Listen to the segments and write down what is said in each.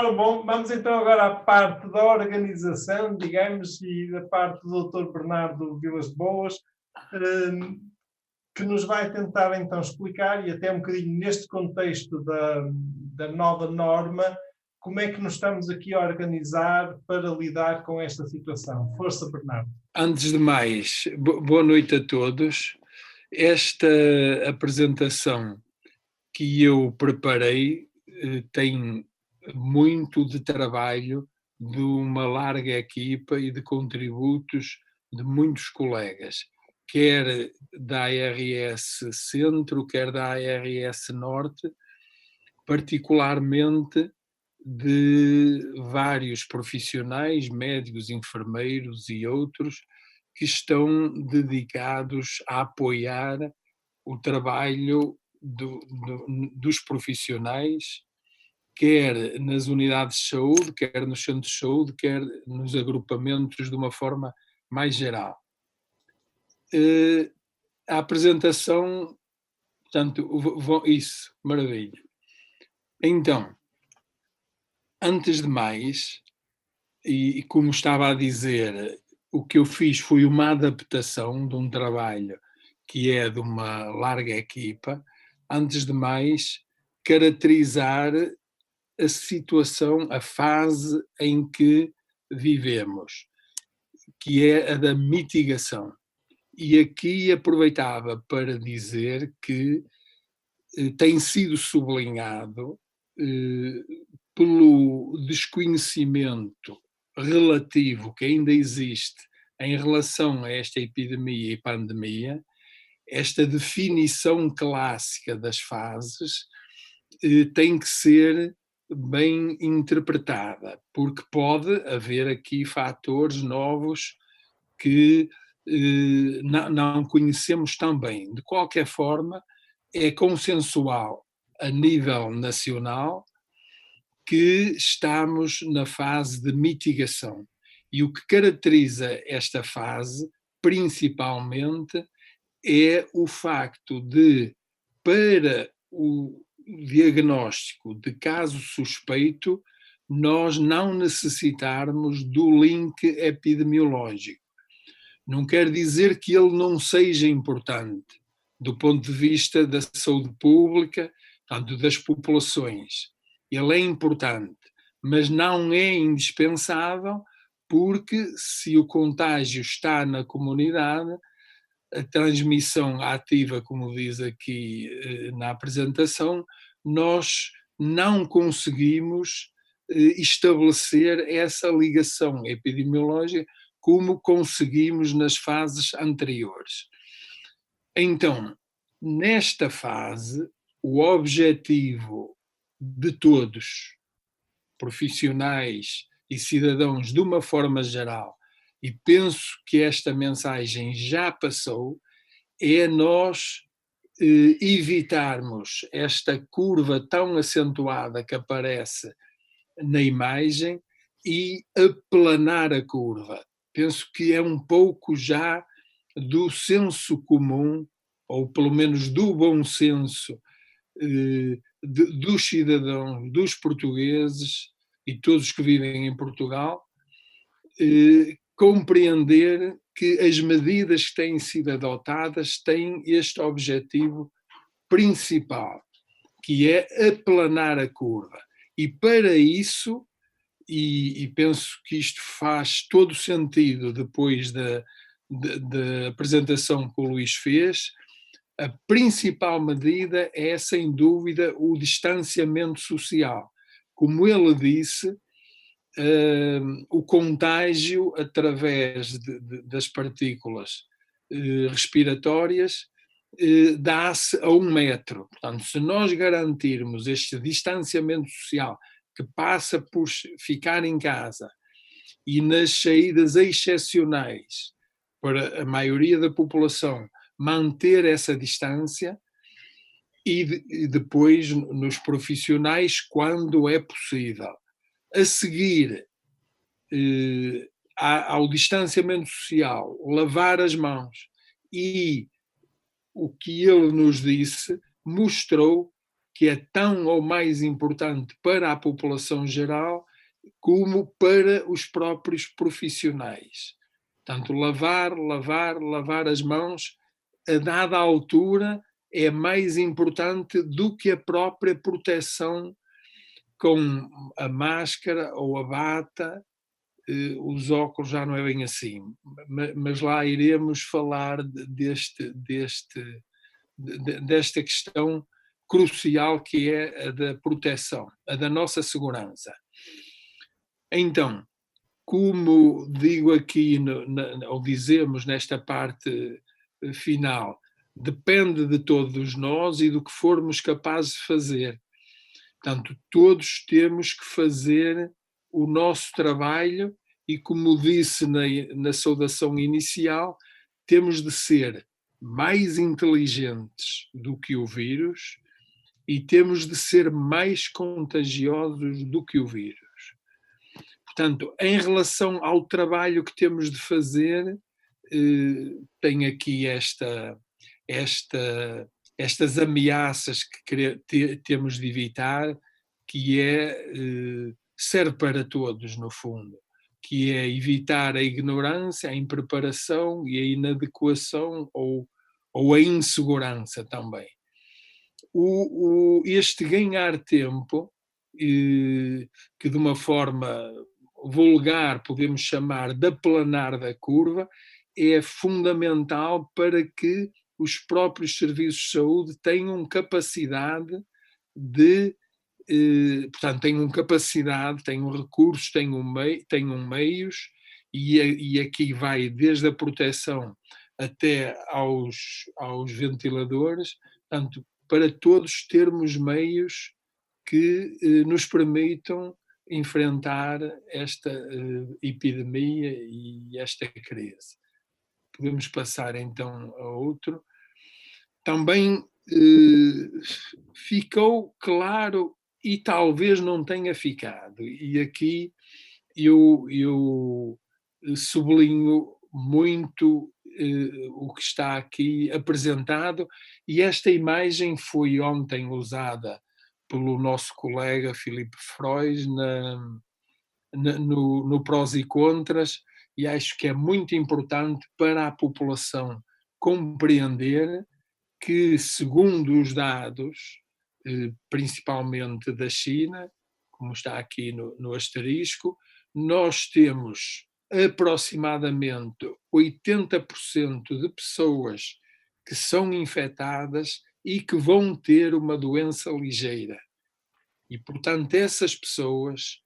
Ora, bom, vamos então agora à parte da organização, digamos, e da parte do Dr. Bernardo Vilas Boas, que nos vai tentar então explicar, e até um bocadinho neste contexto da nova norma, como é que nos estamos aqui a organizar para lidar com esta situação. Força, Bernardo. Antes de mais, boa noite a todos. Esta apresentação que eu preparei tem muito de trabalho de uma larga equipa e de contributos de muitos colegas, quer da ARS Centro, quer da ARS Norte, particularmente de vários profissionais, médicos, enfermeiros e outros, que estão dedicados a apoiar o trabalho dos profissionais, quer nas unidades de saúde, quer nos centros de saúde, quer nos agrupamentos de uma forma mais geral. A apresentação, portanto, isso, maravilha. Então, antes de mais, e como estava a dizer, o que eu fiz foi uma adaptação de um trabalho que é de uma larga equipa. Antes de mais, caracterizar a situação, a fase em que vivemos, que é a da mitigação. E aqui aproveitava para dizer que tem sido sublinhado pelo desconhecimento relativo que ainda existe em relação a esta epidemia e pandemia, esta definição clássica das fases tem que ser bem interpretada, porque pode haver aqui fatores novos que não conhecemos tão bem. De qualquer forma, é consensual a nível nacional que estamos na fase de mitigação. E o que caracteriza esta fase, principalmente, é o facto de, para o diagnóstico de caso suspeito, nós não necessitarmos do link epidemiológico. Não quer dizer que ele não seja importante do ponto de vista da saúde pública, portanto, das populações. Ele é importante, mas não é indispensável, porque se o contágio está na comunidade, a transmissão ativa, como diz aqui na apresentação, nós não conseguimos estabelecer essa ligação epidemiológica como conseguimos nas fases anteriores. Então, nesta fase, o objetivo de todos, profissionais e cidadãos de uma forma geral, e penso que esta mensagem já passou, é nós evitarmos esta curva tão acentuada que aparece na imagem e aplanar a curva. Penso que é um pouco já do senso comum, ou pelo menos do bom senso dos cidadãos, dos portugueses e todos que vivem em Portugal, compreender que as medidas que têm sido adotadas têm este objetivo principal, que é aplanar a curva. E para isso, e penso que isto faz todo sentido depois da apresentação que o Luís fez, a principal medida é, sem dúvida, o distanciamento social. Como ele disse, o contágio através das partículas respiratórias dá-se a 1 metro. Portanto, se nós garantirmos este distanciamento social que passa por ficar em casa e nas saídas excepcionais para a maioria da população manter essa distância, e depois nos profissionais quando é possível. A seguir ao distanciamento social, lavar as mãos, e o que ele nos disse mostrou que é tão ou mais importante para a população geral como para os próprios profissionais. Portanto, lavar as mãos, a dada altura, é mais importante do que a própria proteção com a máscara ou a bata. Os óculos já não é bem assim, mas lá iremos falar desta questão crucial, que é a da proteção, a da nossa segurança. Então, como digo aqui, ou dizemos nesta parte final, depende de todos nós e do que formos capazes de fazer. Portanto, todos temos que fazer o nosso trabalho e, como disse na saudação inicial, temos de ser mais inteligentes do que o vírus e temos de ser mais contagiosos do que o vírus. Portanto, em relação ao trabalho que temos de fazer, tem aqui estas ameaças que temos de evitar, que serve para todos, no fundo, que é evitar a ignorância, a impreparação e a inadequação ou a insegurança também. Este ganhar tempo, que de uma forma vulgar podemos chamar de aplanar da curva, é fundamental para que os próprios serviços de saúde tenham capacidade portanto, tenham recursos, tenham meios, e aqui vai desde a proteção até aos ventiladores, portanto, para todos termos meios que nos permitam enfrentar esta epidemia e esta crise. Podemos passar então a outro. Também ficou claro, e talvez não tenha ficado, e aqui eu sublinho muito o que está aqui apresentado, e esta imagem foi ontem usada pelo nosso colega Filipe Freud no Prós e Contras, e acho que é muito importante para a população compreender que, segundo os dados, principalmente da China, como está aqui no asterisco, nós temos aproximadamente 80% de pessoas que são infectadas e que vão ter uma doença ligeira. E, portanto, essas pessoas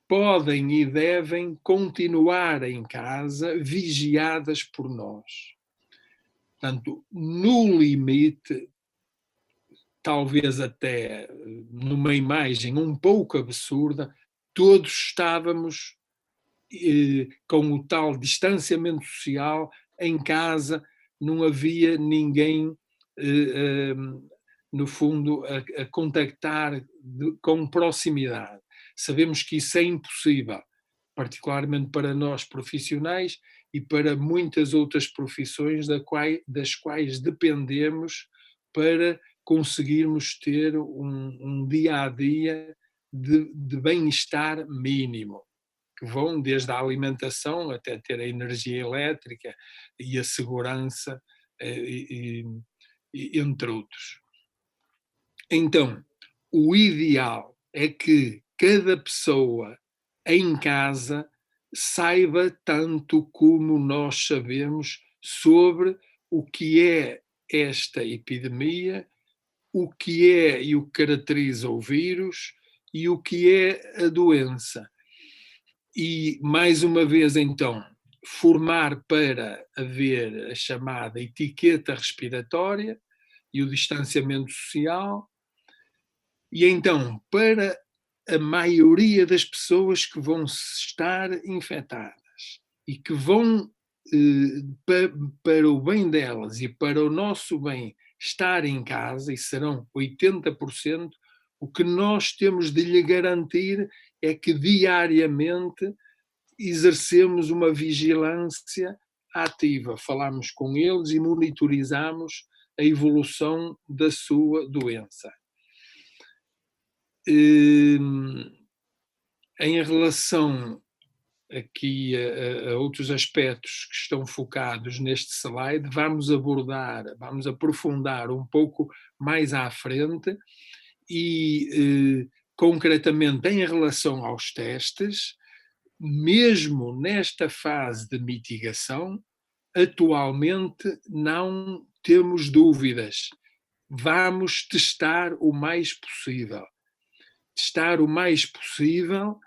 podem e devem continuar em casa, vigiadas por nós. Portanto, no limite, talvez até numa imagem um pouco absurda, todos estávamos com o tal distanciamento social em casa, não havia ninguém, no fundo, a contactar com proximidade. Sabemos que isso é impossível, particularmente para nós profissionais e para muitas outras profissões das quais dependemos para conseguirmos ter um dia-a-dia de bem-estar mínimo, que vão desde a alimentação até ter a energia elétrica e a segurança, entre outros. Então, o ideal é que cada pessoa em casa saiba tanto como nós sabemos sobre o que é esta epidemia, o que é e o que caracteriza o vírus e o que é a doença. E, mais uma vez, então, formar para haver a chamada etiqueta respiratória e o distanciamento social. E então, para a maioria das pessoas que vão estar infectadas e que vão, para o bem delas e para o nosso bem, estar em casa, e serão 80%, o que nós temos de lhe garantir é que diariamente exercemos uma vigilância ativa, falamos com eles e monitorizamos a evolução da sua doença. Em relação aqui a outros aspectos que estão focados neste slide, vamos aprofundar um pouco mais à frente e, concretamente, em relação aos testes, mesmo nesta fase de mitigação, atualmente não temos dúvidas. Vamos testar o mais possível. Testar o mais possível,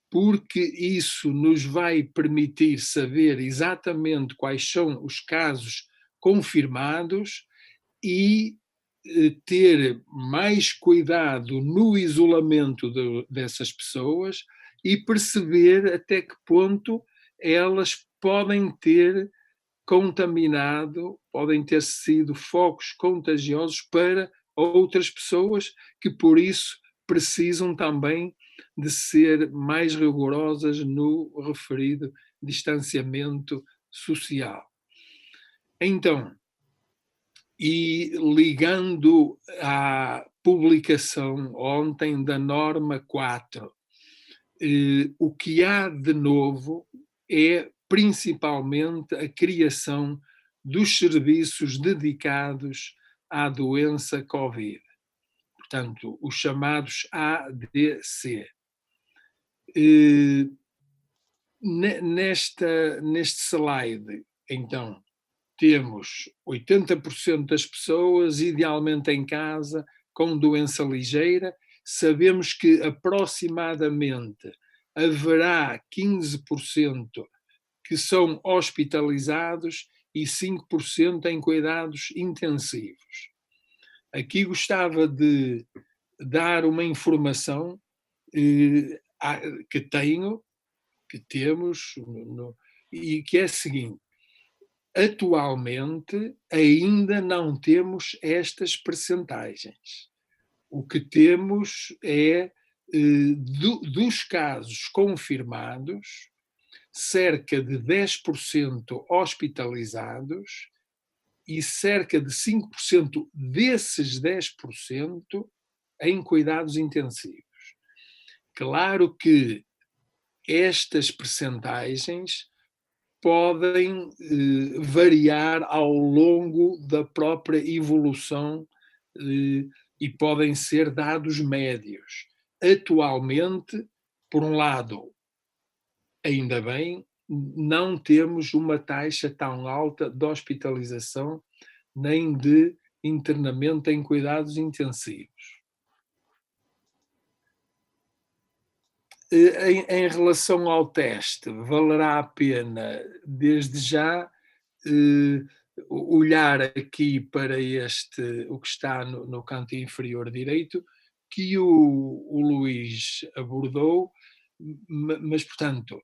porque isso nos vai permitir saber exatamente quais são os casos confirmados e ter mais cuidado no isolamento dessas pessoas e perceber até que ponto elas podem ter contaminado, podem ter sido focos contagiosos para outras pessoas que, por isso, precisam também de ser mais rigorosas no referido distanciamento social. Então, e ligando à publicação ontem da norma 4, o que há de novo é principalmente a criação dos serviços dedicados à doença Covid, portanto, os chamados ADC. Neste slide, então, temos 80% das pessoas, idealmente em casa, com doença ligeira. Sabemos que aproximadamente haverá 15% que são hospitalizados e 5% em cuidados intensivos. Aqui gostava de dar uma informação que temos, e que é a seguinte: atualmente ainda não temos estas percentagens. O que temos é, dos casos confirmados, cerca de 10% hospitalizados e cerca de 5% desses 10% em cuidados intensivos. Claro que estas percentagens podem variar ao longo da própria evolução e podem ser dados médios. Atualmente, por um lado, ainda bem, não temos uma taxa tão alta de hospitalização nem de internamento em cuidados intensivos. Em relação ao teste, valerá a pena, desde já, olhar aqui para o que está no canto inferior direito, que o Luís abordou, mas, portanto,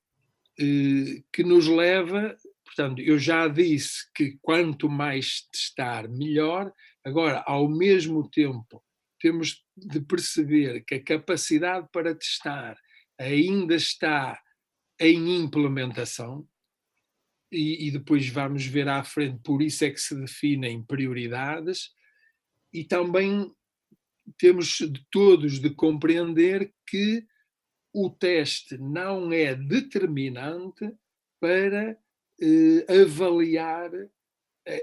que nos leva, portanto, eu já disse que quanto mais testar, melhor. Agora, ao mesmo tempo, temos de perceber que a capacidade para testar ainda está em implementação e depois vamos ver à frente, por isso é que se definem prioridades, e também temos todos de compreender que o teste não é determinante para avaliar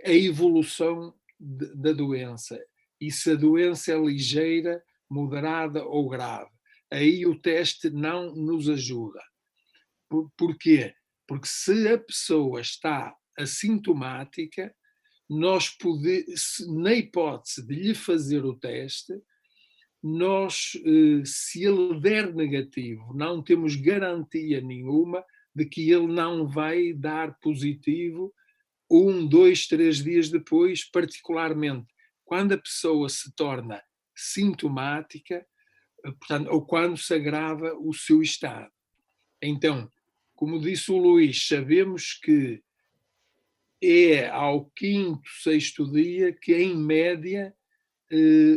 a evolução da doença e se a doença é ligeira, moderada ou grave. Aí o teste não nos ajuda. Porquê? Porque se a pessoa está assintomática, na hipótese de lhe fazer o teste, nós, se ele der negativo, não temos garantia nenhuma de que ele não vai dar positivo 1, 2, 3 dias depois, particularmente quando a pessoa se torna sintomática, portanto, ou quando se agrava o seu estado. Então, como disse o Luís, sabemos que é ao 5º, 6º dia que, em média,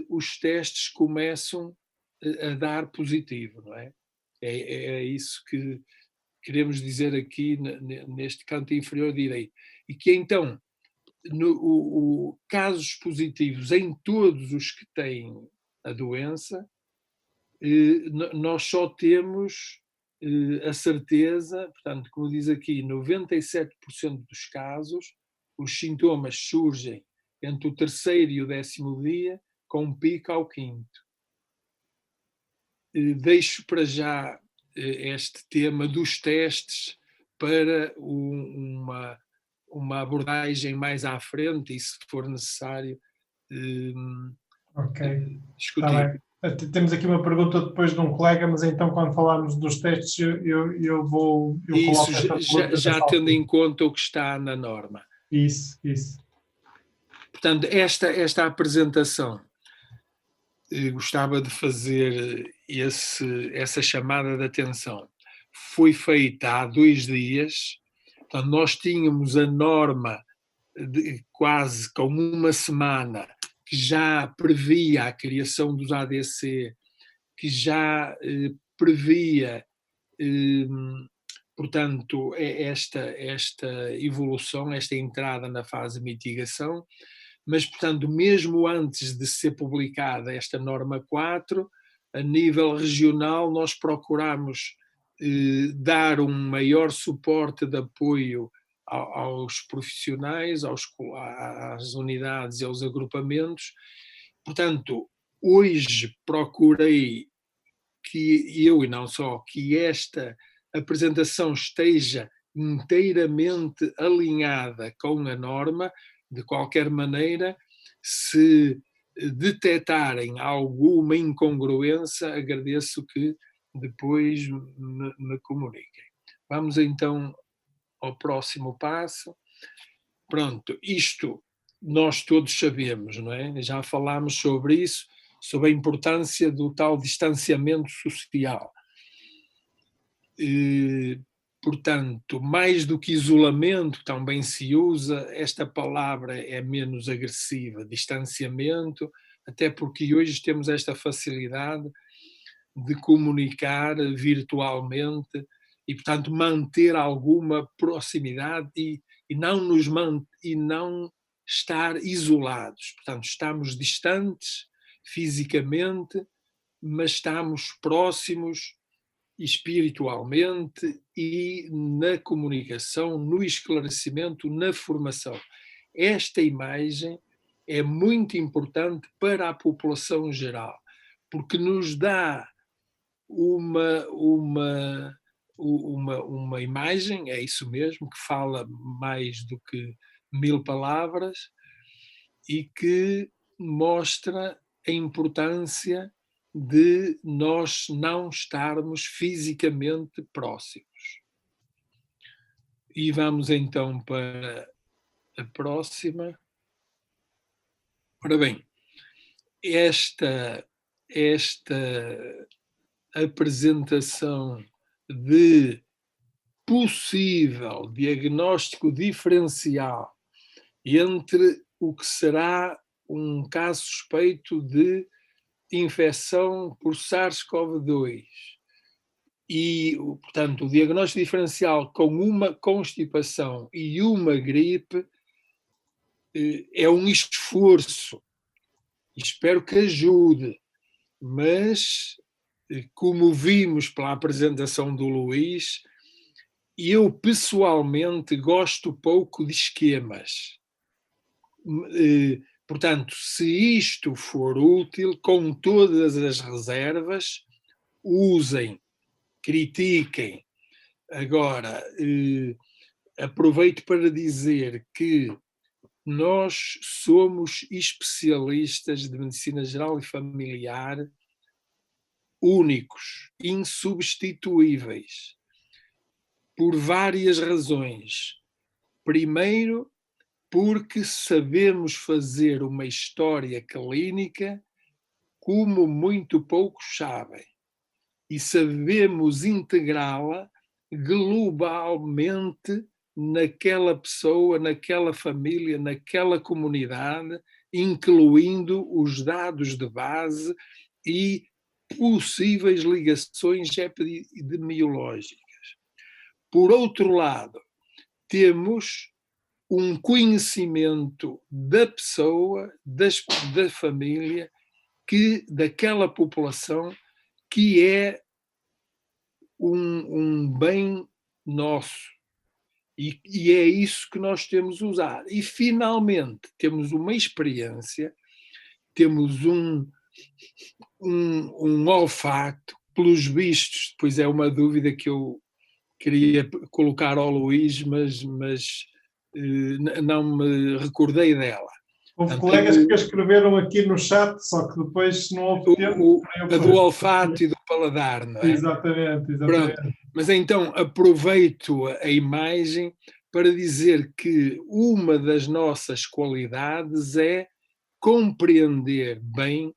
os testes começam a dar positivo, não é? É isso que queremos dizer aqui neste canto inferior direito. E que então, casos positivos em todos os que têm a doença, nós só temos a certeza, portanto, como diz aqui, 97% dos casos, os sintomas surgem entre o 3º e o 10º dia, com um pico ao 5º. Deixo para já este tema dos testes para uma abordagem mais à frente e, se for necessário, discutir. Tá bem. Temos aqui uma pergunta depois de um colega, mas então quando falarmos dos testes eu coloco esta pergunta. Já tendo em conta o que está na norma. Isso. Portanto, esta apresentação, gostava de fazer essa chamada de atenção. Foi feita há 2 dias, portanto, nós tínhamos a norma quase com uma semana que já previa a criação dos ADC, que já previa, portanto, esta evolução, esta entrada na fase de mitigação, mas, portanto, mesmo antes de ser publicada esta norma 4, a nível regional nós procuramos dar um maior suporte de apoio aos profissionais, às unidades e aos agrupamentos. Portanto, hoje procurei que eu, e não só, que esta apresentação esteja inteiramente alinhada com a norma. De qualquer maneira, se detectarem alguma incongruência, agradeço que depois me comuniquem. Vamos então ao próximo passo. Pronto, isto nós todos sabemos, não é? Já falámos sobre isso, sobre a importância do tal distanciamento social. Portanto, mais do que isolamento, também se usa, esta palavra é menos agressiva, distanciamento, até porque hoje temos esta facilidade de comunicar virtualmente e, portanto, manter alguma proximidade e não estar isolados. Portanto, estamos distantes fisicamente, mas estamos próximos espiritualmente e na comunicação, no esclarecimento, na formação. Esta imagem é muito importante para a população geral, porque nos dá uma imagem, é isso mesmo, que fala mais do que 1000 palavras e que mostra a importância de nós não estarmos fisicamente próximos. E vamos então para a próxima. Ora bem, esta apresentação de possível diagnóstico diferencial entre o que será um caso suspeito de infecção por SARS-CoV-2 e, portanto, o diagnóstico diferencial com uma constipação e uma gripe é um esforço. Espero que ajude, mas, como vimos pela apresentação do Luís, eu pessoalmente gosto pouco de esquemas. Portanto, se isto for útil, com todas as reservas, usem, critiquem. Agora, aproveito para dizer que nós somos especialistas de medicina geral e familiar únicos, insubstituíveis, por várias razões. Primeiro, porque sabemos fazer uma história clínica como muito poucos sabem e sabemos integrá-la globalmente naquela pessoa, naquela família, naquela comunidade, incluindo os dados de base e possíveis ligações epidemiológicas. Por outro lado, temos um conhecimento da pessoa, da família, daquela população, que é um bem nosso. E é isso que nós temos usado. E finalmente temos uma experiência, temos um olfato, pelos vistos, depois é uma dúvida que eu queria colocar ao Luís, mas não me recordei dela. Houve colegas que escreveram aqui no chat, só que depois não houve tempo. A do olfato e do paladar, não é? Exatamente, exatamente. Pronto. Mas então aproveito a imagem para dizer que uma das nossas qualidades é compreender bem,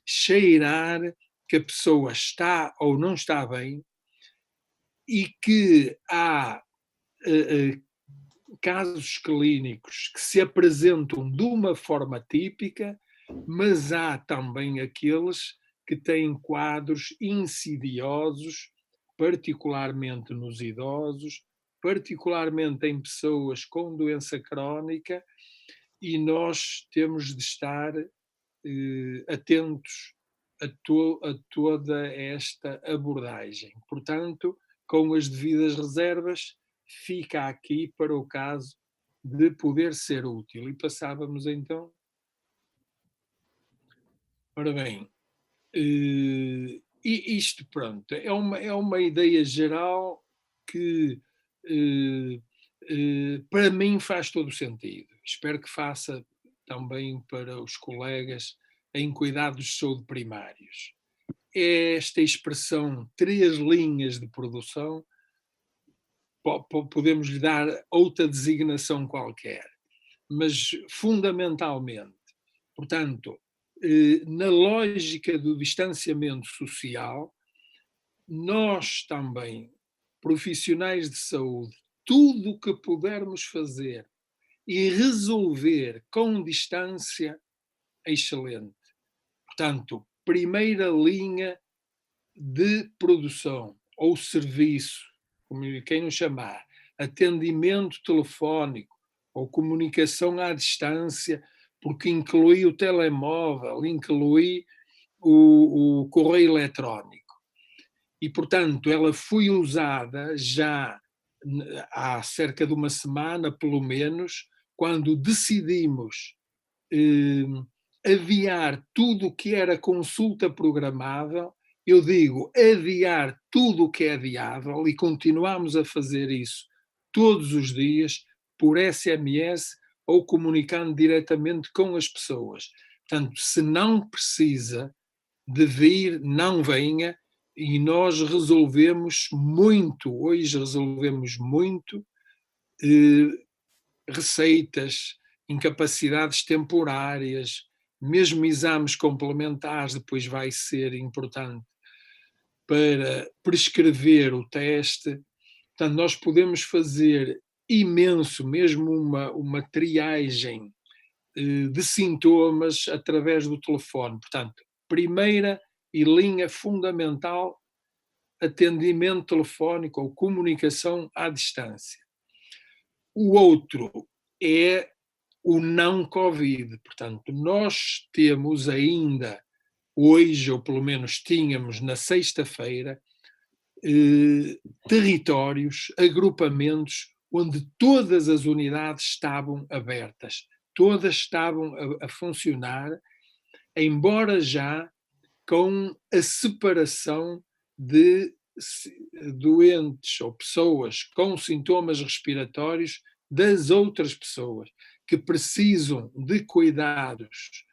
cheirar que a pessoa está ou não está bem, e que há casos clínicos que se apresentam de uma forma típica, mas há também aqueles que têm quadros insidiosos, particularmente nos idosos, particularmente em pessoas com doença crónica, e nós temos de estar atentos a toda esta abordagem. Portanto, com as devidas reservas, fica aqui para o caso de poder ser útil. E passávamos então. Ora bem, e isto, pronto, é uma ideia geral que para mim faz todo o sentido. Espero que faça também para os colegas em cuidados de saúde primários. Esta expressão 3 linhas de produção, podemos lhe dar outra designação qualquer, mas fundamentalmente, portanto, na lógica do distanciamento social, nós também, profissionais de saúde, tudo o que pudermos fazer e resolver com distância, é excelente. Portanto, primeira linha de produção ou serviço, como quem nos chamar, atendimento telefónico ou comunicação à distância, porque inclui o telemóvel, inclui o correio eletrónico. E, portanto, ela foi usada já há cerca de uma semana, pelo menos, quando decidimos adiar tudo o que era consulta programável. Eu digo adiar tudo o que é adiável, e continuamos a fazer isso todos os dias por SMS ou comunicando diretamente com as pessoas. Portanto, se não precisa de vir, não venha, e nós resolvemos muito, hoje resolvemos muito receitas, incapacidades temporárias, mesmo exames complementares, depois vai ser importante para prescrever o teste. Portanto, nós podemos fazer imenso, mesmo uma triagem de sintomas através do telefone. Portanto, primeira e linha fundamental, atendimento telefónico ou comunicação à distância. O outro é o não Covid. Portanto, nós temos ainda hoje, ou pelo menos tínhamos na sexta-feira, territórios, agrupamentos, onde todas as unidades estavam abertas, todas estavam a funcionar, embora já com a separação de doentes ou pessoas com sintomas respiratórios das outras pessoas que precisam de cuidados,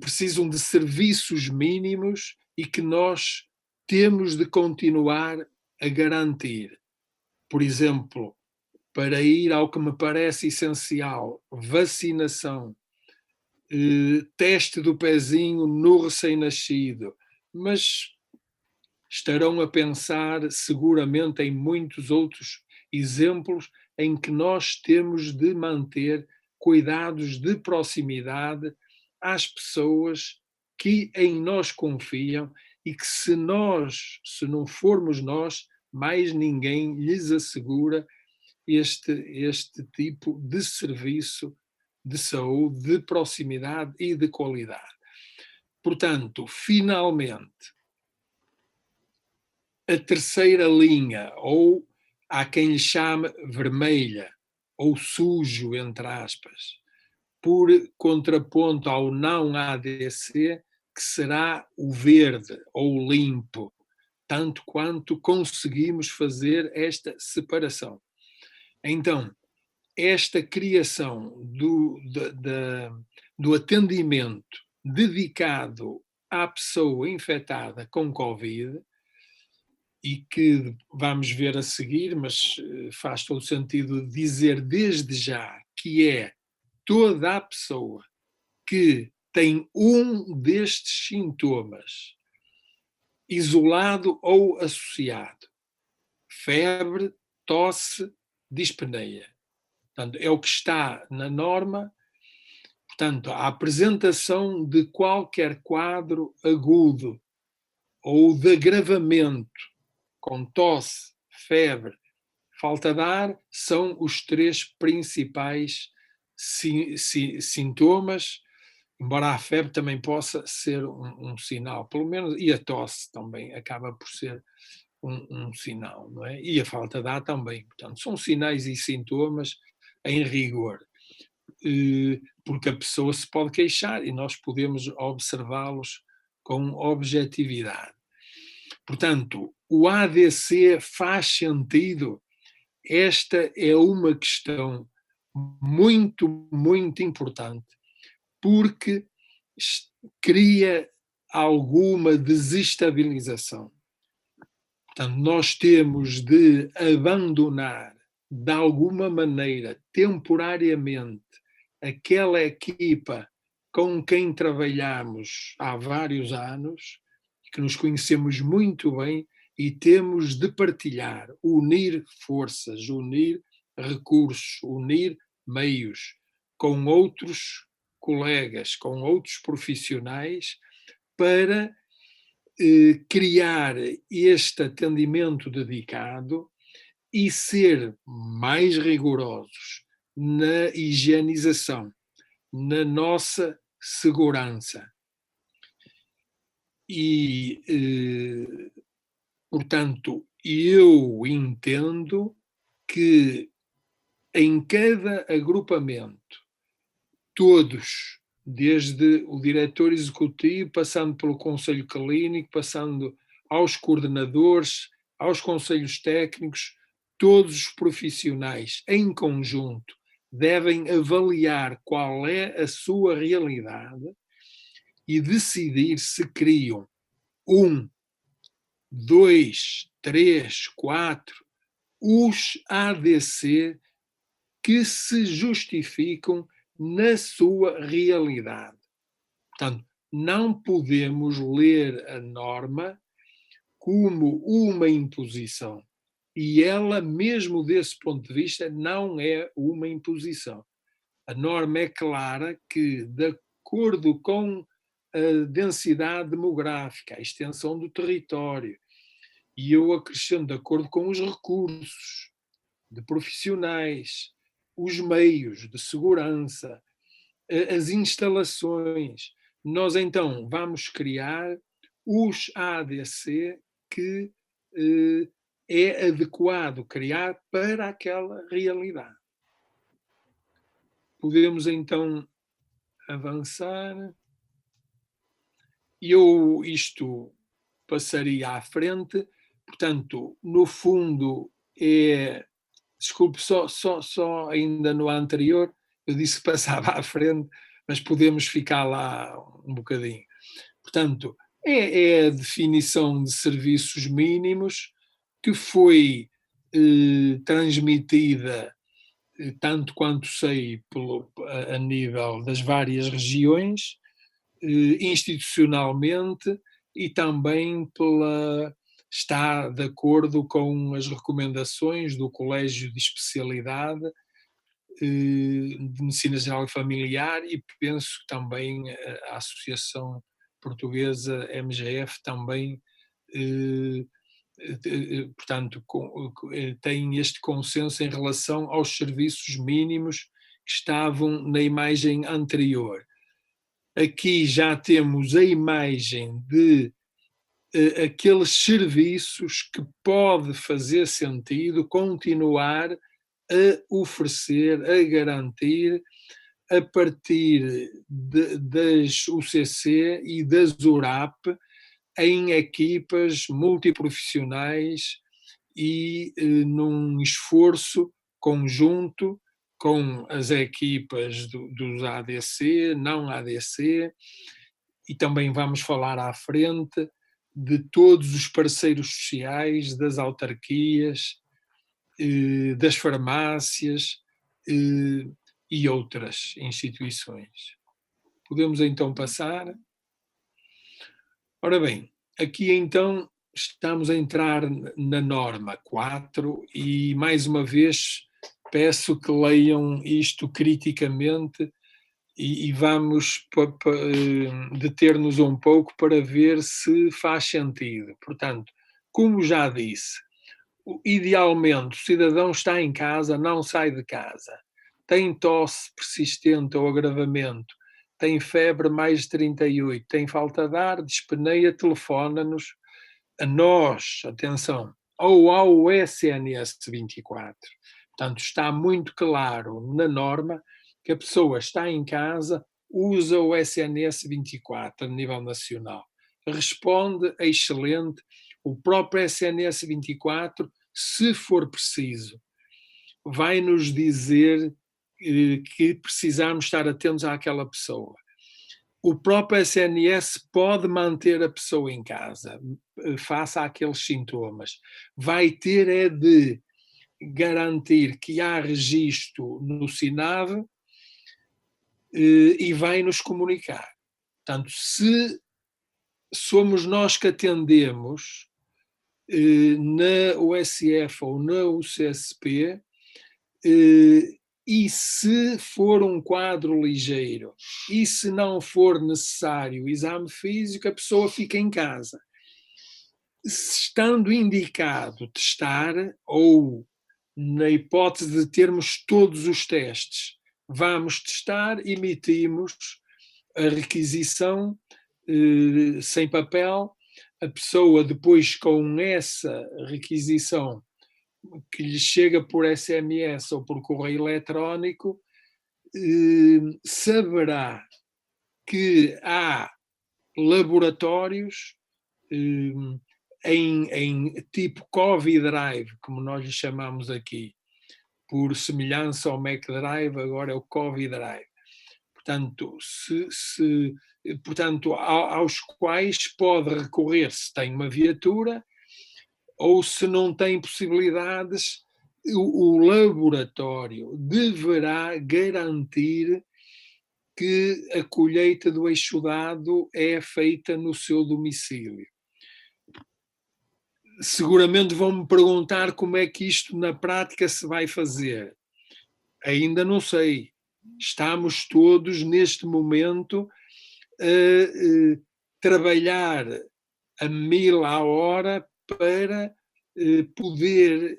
precisam de serviços mínimos e que nós temos de continuar a garantir. Por exemplo, para ir ao que me parece essencial, vacinação, teste do pezinho no recém-nascido, mas estarão a pensar seguramente em muitos outros exemplos em que nós temos de manter cuidados de proximidade às pessoas que em nós confiam e que se não formos nós, mais ninguém lhes assegura este tipo de serviço de saúde, de proximidade e de qualidade. Portanto, finalmente, a terceira linha, ou há quem lhe chame vermelha, ou sujo, entre aspas, por contraponto ao não ADC, que será o verde ou limpo, tanto quanto conseguimos fazer esta separação. Então, esta criação do atendimento dedicado à pessoa infectada com Covid, e que vamos ver a seguir, mas faz todo sentido dizer desde já que é toda a pessoa que tem um destes sintomas, isolado ou associado: febre, tosse, dispneia. Portanto, é o que está na norma. Portanto, a apresentação de qualquer quadro agudo ou de agravamento com tosse, febre, falta de ar, são os três principais sintomas, embora a febre também possa ser um sinal, pelo menos, e a tosse também acaba por ser um sinal, não é? E a falta de ar também. Portanto, são sinais e sintomas em rigor, porque a pessoa se pode queixar e nós podemos observá-los com objetividade. Portanto, o ADC faz sentido? Esta é uma questão muito, muito importante, porque cria alguma desestabilização. Portanto, nós temos de abandonar, de alguma maneira, temporariamente, aquela equipa com quem trabalhamos há vários anos, que nos conhecemos muito bem, e temos de partilhar, unir forças, unir recursos, unir meios com outros colegas, com outros profissionais, para criar este atendimento dedicado e ser mais rigorosos na higienização, na nossa segurança. E, portanto, eu entendo que em cada agrupamento, todos, desde o diretor executivo, passando pelo conselho clínico, passando aos coordenadores, aos conselhos técnicos, todos os profissionais em conjunto devem avaliar qual é a sua realidade e decidir se criam 1, 2, 3, 4 os ADC que se justificam na sua realidade. Portanto, não podemos ler a norma como uma imposição. E ela, mesmo desse ponto de vista, não é uma imposição. A norma é clara que, de acordo com a densidade demográfica, a extensão do território, e eu acrescento, de acordo com os recursos de profissionais, os meios de segurança, as instalações, nós então vamos criar os ADC que é adequado criar para aquela realidade. Podemos então avançar. Eu isto passaria à frente, portanto, no fundo desculpe, só ainda no anterior, eu disse que passava à frente, mas podemos ficar lá um bocadinho. Portanto, é a definição de serviços mínimos que foi transmitida, tanto quanto sei, a nível das várias regiões, institucionalmente, e também está de acordo com as recomendações do Colégio de Especialidade de Medicina Geral e Familiar, e penso também a Associação Portuguesa MGF também, portanto, tem este consenso em relação aos serviços mínimos que estavam na imagem anterior. Aqui já temos a imagem de aqueles serviços que pode fazer sentido continuar a oferecer, a garantir, a partir das UCC e das URAP, em equipas multiprofissionais e num esforço conjunto com as equipas dos ADC, não ADC, e também vamos falar à frente de todos os parceiros sociais, das autarquias, das farmácias e outras instituições. Podemos então passar. Ora bem, aqui então estamos a entrar na norma 4 e mais uma vez peço que leiam isto criticamente e vamos deter-nos um pouco para ver se faz sentido. Portanto, como já disse, idealmente o cidadão está em casa, não sai de casa, tem tosse persistente ou agravamento, tem febre mais de 38, tem falta de ar, despeneia, telefona-nos a nós, atenção, ou ao SNS 24. Portanto, está muito claro na norma que a pessoa está em casa, usa o SNS 24 a nível nacional. Responde excelente, o próprio SNS 24, se for preciso, vai nos dizer que precisamos estar atentos àquela pessoa. O próprio SNS pode manter a pessoa em casa, face àqueles sintomas. Vai ter é de garantir que há registro no SINAV e vai nos comunicar. Portanto, se somos nós que atendemos na USF ou na UCSP, e se for um quadro ligeiro e se não for necessário exame físico, a pessoa fica em casa. Estando indicado testar, ou na hipótese de termos todos os testes, vamos testar, emitimos a requisição sem papel, a pessoa depois com essa requisição que lhe chega por SMS ou por correio eletrónico, saberá que há laboratórios em tipo Covid Drive, como nós lhe chamamos aqui, por semelhança ao Mac Drive, agora é o Covid Drive. Portanto, portanto, aos quais pode recorrer se tem uma viatura, ou se não tem possibilidades, o laboratório deverá garantir que a colheita do exudado é feita no seu domicílio. Seguramente vão-me perguntar como é que isto na prática se vai fazer. Ainda não sei. Estamos todos neste momento a trabalhar a 1000 à hora para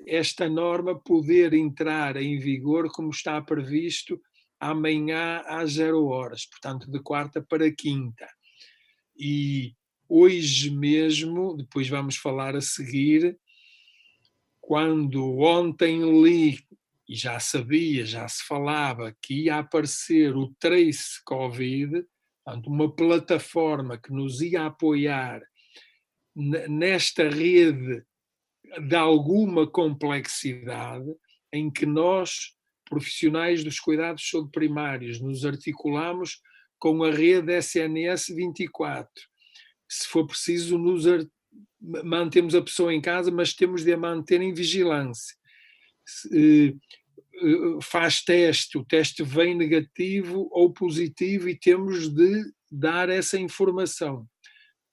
esta norma poder entrar em vigor como está previsto amanhã às 0 horas, portanto de quarta para quinta. E hoje mesmo, depois vamos falar a seguir, quando ontem li, e já sabia, já se falava que ia aparecer o Trace Covid, portanto uma plataforma que nos ia apoiar nesta rede de alguma complexidade, em que nós, profissionais dos cuidados de saúde primários, nos articulamos com a rede SNS 24. Se for preciso, mantemos a pessoa em casa, mas temos de a manter em vigilância. Faz teste, o teste vem negativo ou positivo e temos de dar essa informação.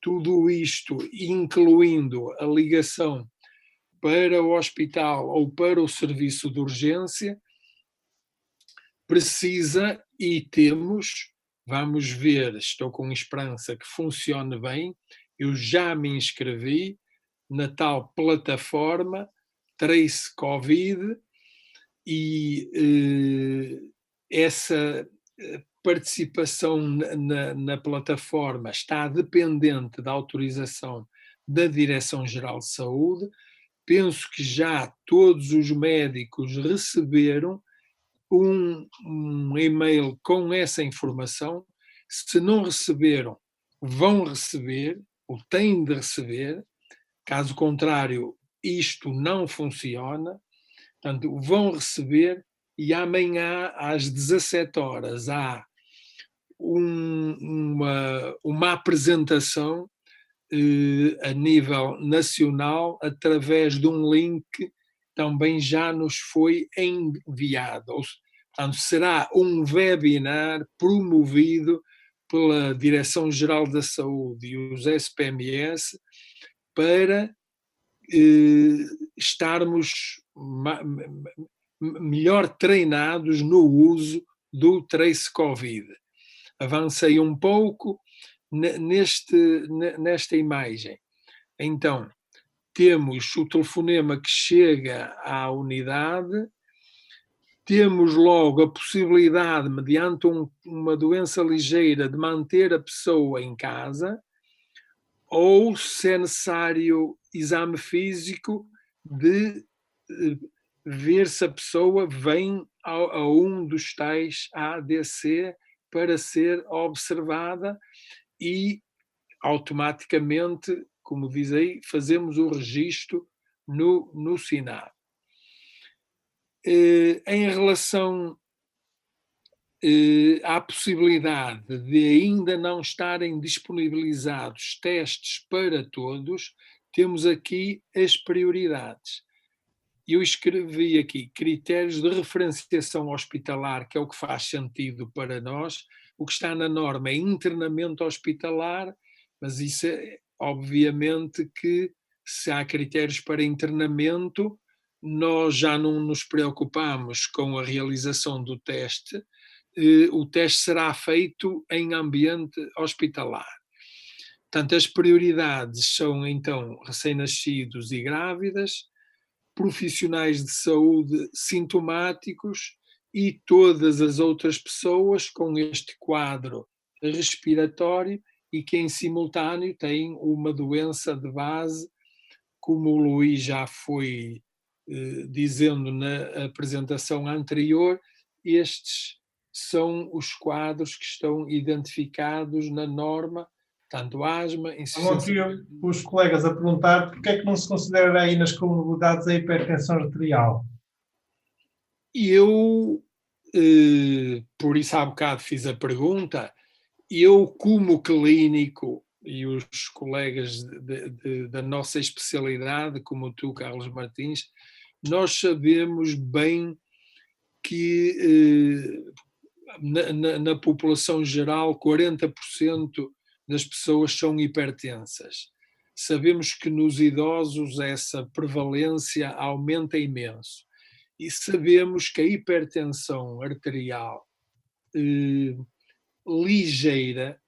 Tudo isto, incluindo a ligação para o hospital ou para o serviço de urgência, precisa e temos, vamos ver, estou com esperança que funcione bem, eu já me inscrevi na tal plataforma Trace Covid e essa participação na plataforma está dependente da autorização da Direção-Geral de Saúde. Penso que já todos os médicos receberam um e-mail com essa informação. Se não receberam, vão receber, ou têm de receber. Caso contrário, isto não funciona. Portanto, vão receber, e amanhã às 17 horas há uma apresentação a nível nacional através de um link que também já nos foi enviado. Portanto, será um webinar promovido pela Direção-Geral da Saúde e os SPMS para estarmos melhor treinados no uso do Trace Covid. Avancei um pouco nesta imagem. Então, temos o telefonema que chega à unidade, temos logo a possibilidade, mediante uma doença ligeira, de manter a pessoa em casa, ou, se é necessário exame físico, de ver se a pessoa vem a um dos tais ADC para ser observada e automaticamente, como diz aí, fazemos o registro no SINAB. Em relação à possibilidade de ainda não estarem disponibilizados testes para todos, temos aqui as prioridades. Eu escrevi aqui critérios de referenciação hospitalar, que é o que faz sentido para nós. O que está na norma é internamento hospitalar, mas isso é obviamente que, se há critérios para internamento, nós já não nos preocupamos com a realização do teste. O teste será feito em ambiente hospitalar. Portanto, as prioridades são, então, recém-nascidos e grávidas, profissionais de saúde sintomáticos e todas as outras pessoas com este quadro respiratório e que, em simultâneo, têm uma doença de base, como o Luís já foi dizendo na apresentação anterior. Estes são os quadros que estão identificados na norma, tanto asma, insuficiência... Estão aqui os colegas a perguntar porque é que não se considera aí nas comorbidades a hipertensão arterial. E eu, por isso há bocado fiz a pergunta, eu como clínico e os colegas da nossa especialidade, como tu, Carlos Martins, nós sabemos bem que na população geral 40% das pessoas são hipertensas. Sabemos que nos idosos essa prevalência aumenta imenso. E sabemos que a hipertensão arterial ligeira,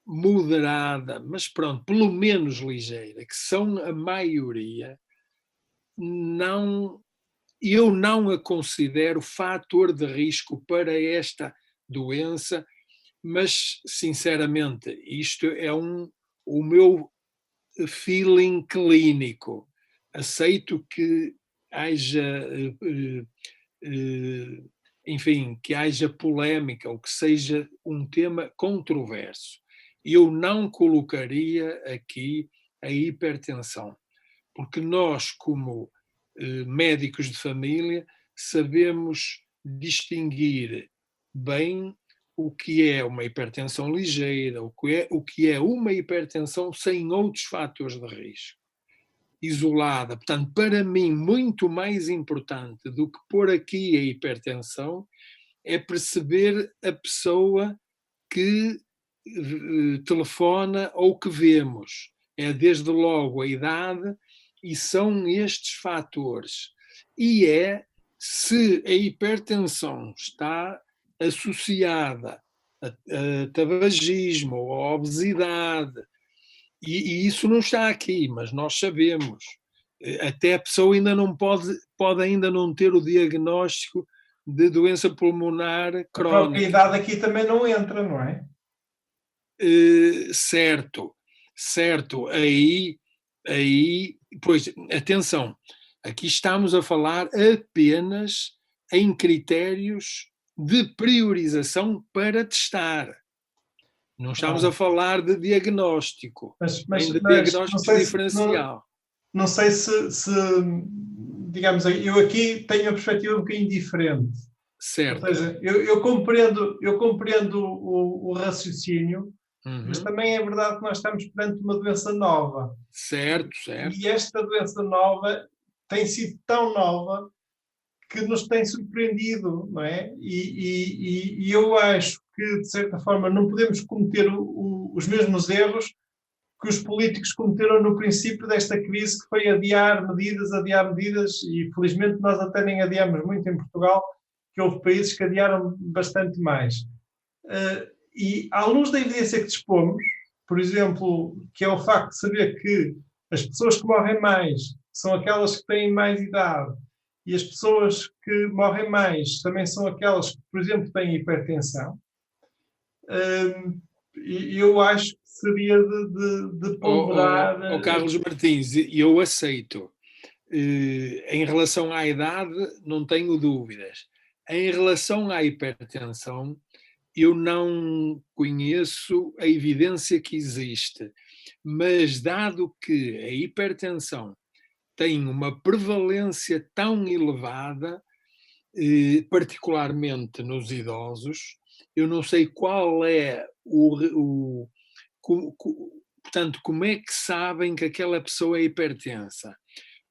moderada, mas pronto, pelo menos ligeira, que são a maioria, eu não a considero fator de risco para esta doença, mas, sinceramente, isto é o meu feeling clínico. Aceito que haja, enfim, que haja polémica ou que seja um tema controverso. Eu não colocaria aqui a hipertensão, porque nós, como médicos de família, sabemos distinguir bem o que é uma hipertensão ligeira, o que é uma hipertensão sem outros fatores de risco, isolada. Portanto, para mim, muito mais importante do que pôr aqui a hipertensão é perceber a pessoa que telefona ou que vemos. É desde logo a idade, e são estes fatores. E é se a hipertensão está associada a tabagismo ou a obesidade, e isso não está aqui, mas nós sabemos. Até a pessoa ainda não pode ainda não ter o diagnóstico de doença pulmonar crónica. A própria idade aqui também não entra, não é? Certo. Aí aí, pois, atenção, aqui estamos a falar apenas em critérios de priorização para testar. Não estamos a falar de diagnóstico, nem de diagnóstico diferencial. Não sei se, digamos, eu aqui tenho a perspectiva um bocadinho diferente. Certo. Ou seja, eu compreendo o raciocínio, mas também é verdade que nós estamos perante uma doença nova. Certo, certo. E esta doença nova tem sido tão nova que nos tem surpreendido, não é? E eu acho que, de certa forma, não podemos cometer os mesmos erros que os políticos cometeram no princípio desta crise, que foi adiar medidas, e felizmente nós até nem adiamos muito em Portugal, que houve países que adiaram bastante mais. E à luz da evidência que dispomos, por exemplo, que é o facto de saber que as pessoas que morrem mais são aquelas que têm mais idade, e as pessoas que morrem mais também são aquelas que, por exemplo, têm hipertensão, eu acho que seria de ponderar... Carlos Martins, eu aceito. Em relação à idade, não tenho dúvidas. Em relação à hipertensão, eu não conheço a evidência que existe, mas dado que a hipertensão tem uma prevalência tão elevada, particularmente nos idosos, eu não sei qual é portanto, como é que sabem que aquela pessoa é hipertensa?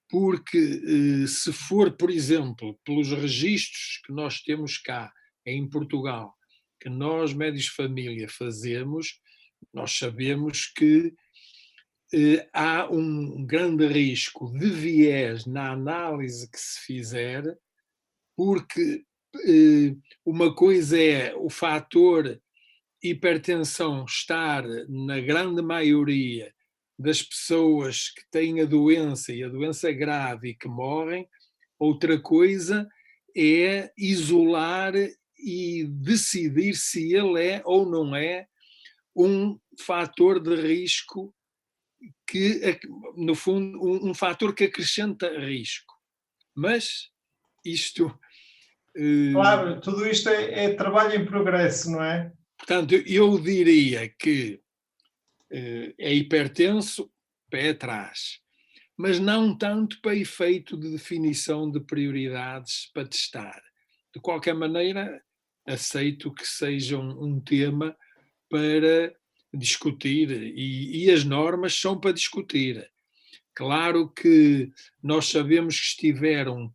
Porque se for, por exemplo, pelos registros que nós temos cá em Portugal, que nós, médicos de família, fazemos, nós sabemos que há um grande risco de viés na análise que se fizer, porque uma coisa é o fator hipertensão estar na grande maioria das pessoas que têm a doença e a doença grave e que morrem, outra coisa é isolar e decidir se ele é ou não é um fator de risco que, no fundo, um fator que acrescenta risco. Mas isto... Claro, tudo isto é trabalho em progresso, não é? Portanto, eu diria que é hipertenso, pé atrás, mas não tanto para efeito de definição de prioridades para testar. De qualquer maneira, aceito que seja um tema para discutir e as normas são para discutir. Claro que nós sabemos que estiveram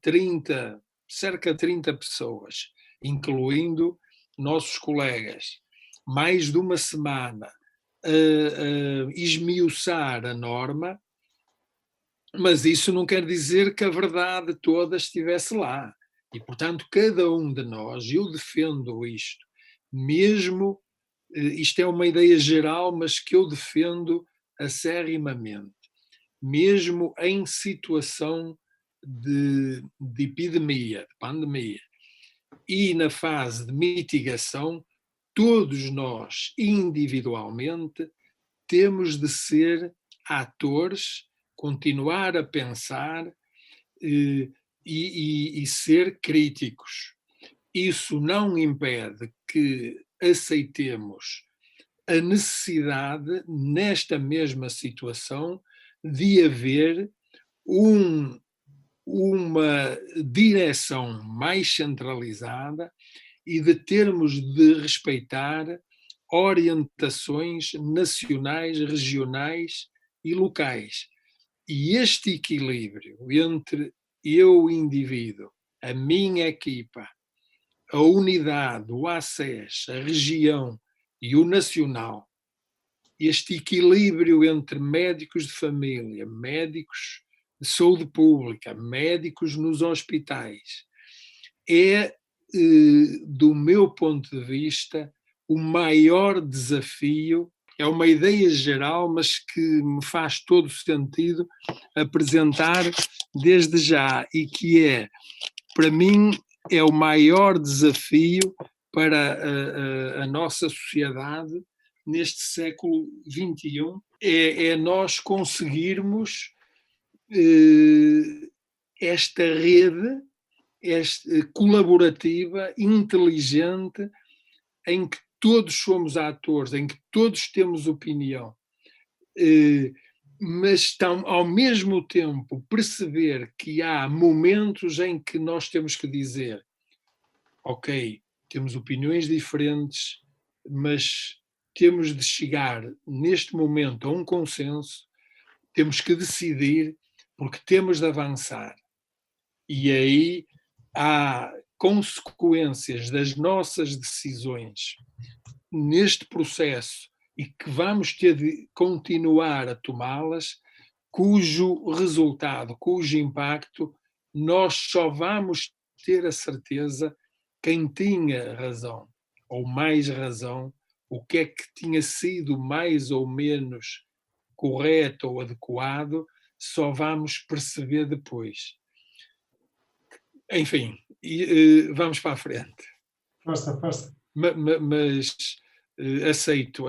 cerca de 30 pessoas, incluindo nossos colegas, mais de uma semana a esmiuçar a norma, mas isso não quer dizer que a verdade toda estivesse lá. E, portanto, cada um de nós, eu defendo isto, mesmo, isto é uma ideia geral, mas que eu defendo acerrimamente, mesmo em situação de epidemia, de pandemia, e na fase de mitigação, todos nós, individualmente, temos de ser atores, continuar a pensar e ser críticos. Isso não impede que aceitemos a necessidade, nesta mesma situação, de haver uma direção mais centralizada e de termos de respeitar orientações nacionais, regionais e locais. E este equilíbrio entre eu, indivíduo, a minha equipa, a unidade, o ACES, a região e o nacional, este equilíbrio entre médicos de família, médicos de saúde pública, médicos nos hospitais, é, do meu ponto de vista, o maior desafio. É uma ideia geral, mas que me faz todo sentido apresentar desde já e que é, para mim, é o maior desafio para a nossa sociedade neste século XXI, é nós conseguirmos esta rede colaborativa, inteligente, em que todos somos atores, em que todos temos opinião, mas ao mesmo tempo perceber que há momentos em que nós temos que dizer: ok, temos opiniões diferentes, mas temos de chegar neste momento a um consenso, temos que decidir, porque temos de avançar. E aí há consequências das nossas decisões neste processo e que vamos ter de continuar a tomá-las, cujo resultado, cujo impacto, nós só vamos ter a certeza quem tinha razão, ou mais razão, o que é que tinha sido mais ou menos correto ou adequado, só vamos perceber depois. Enfim, vamos para a frente. Força, força. Mas aceito.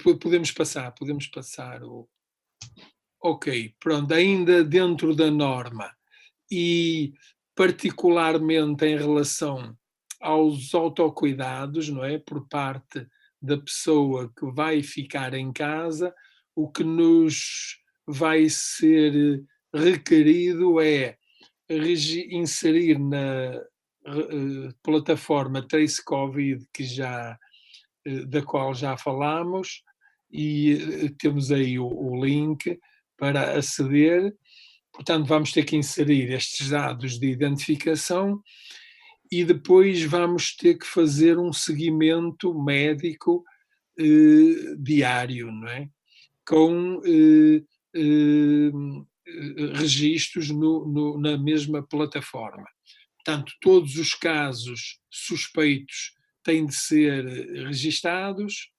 Podemos passar o... Ok, pronto, ainda dentro da norma e particularmente em relação aos autocuidados, não é? Por parte da pessoa que vai ficar em casa, o que nos vai ser requerido é inserir na plataforma Trace Covid, da qual já falámos, e temos aí o link para aceder. Portanto, vamos ter que inserir estes dados de identificação e depois vamos ter que fazer um seguimento médico diário, não é? Com registros na mesma plataforma. Portanto, todos os casos suspeitos têm de ser registados.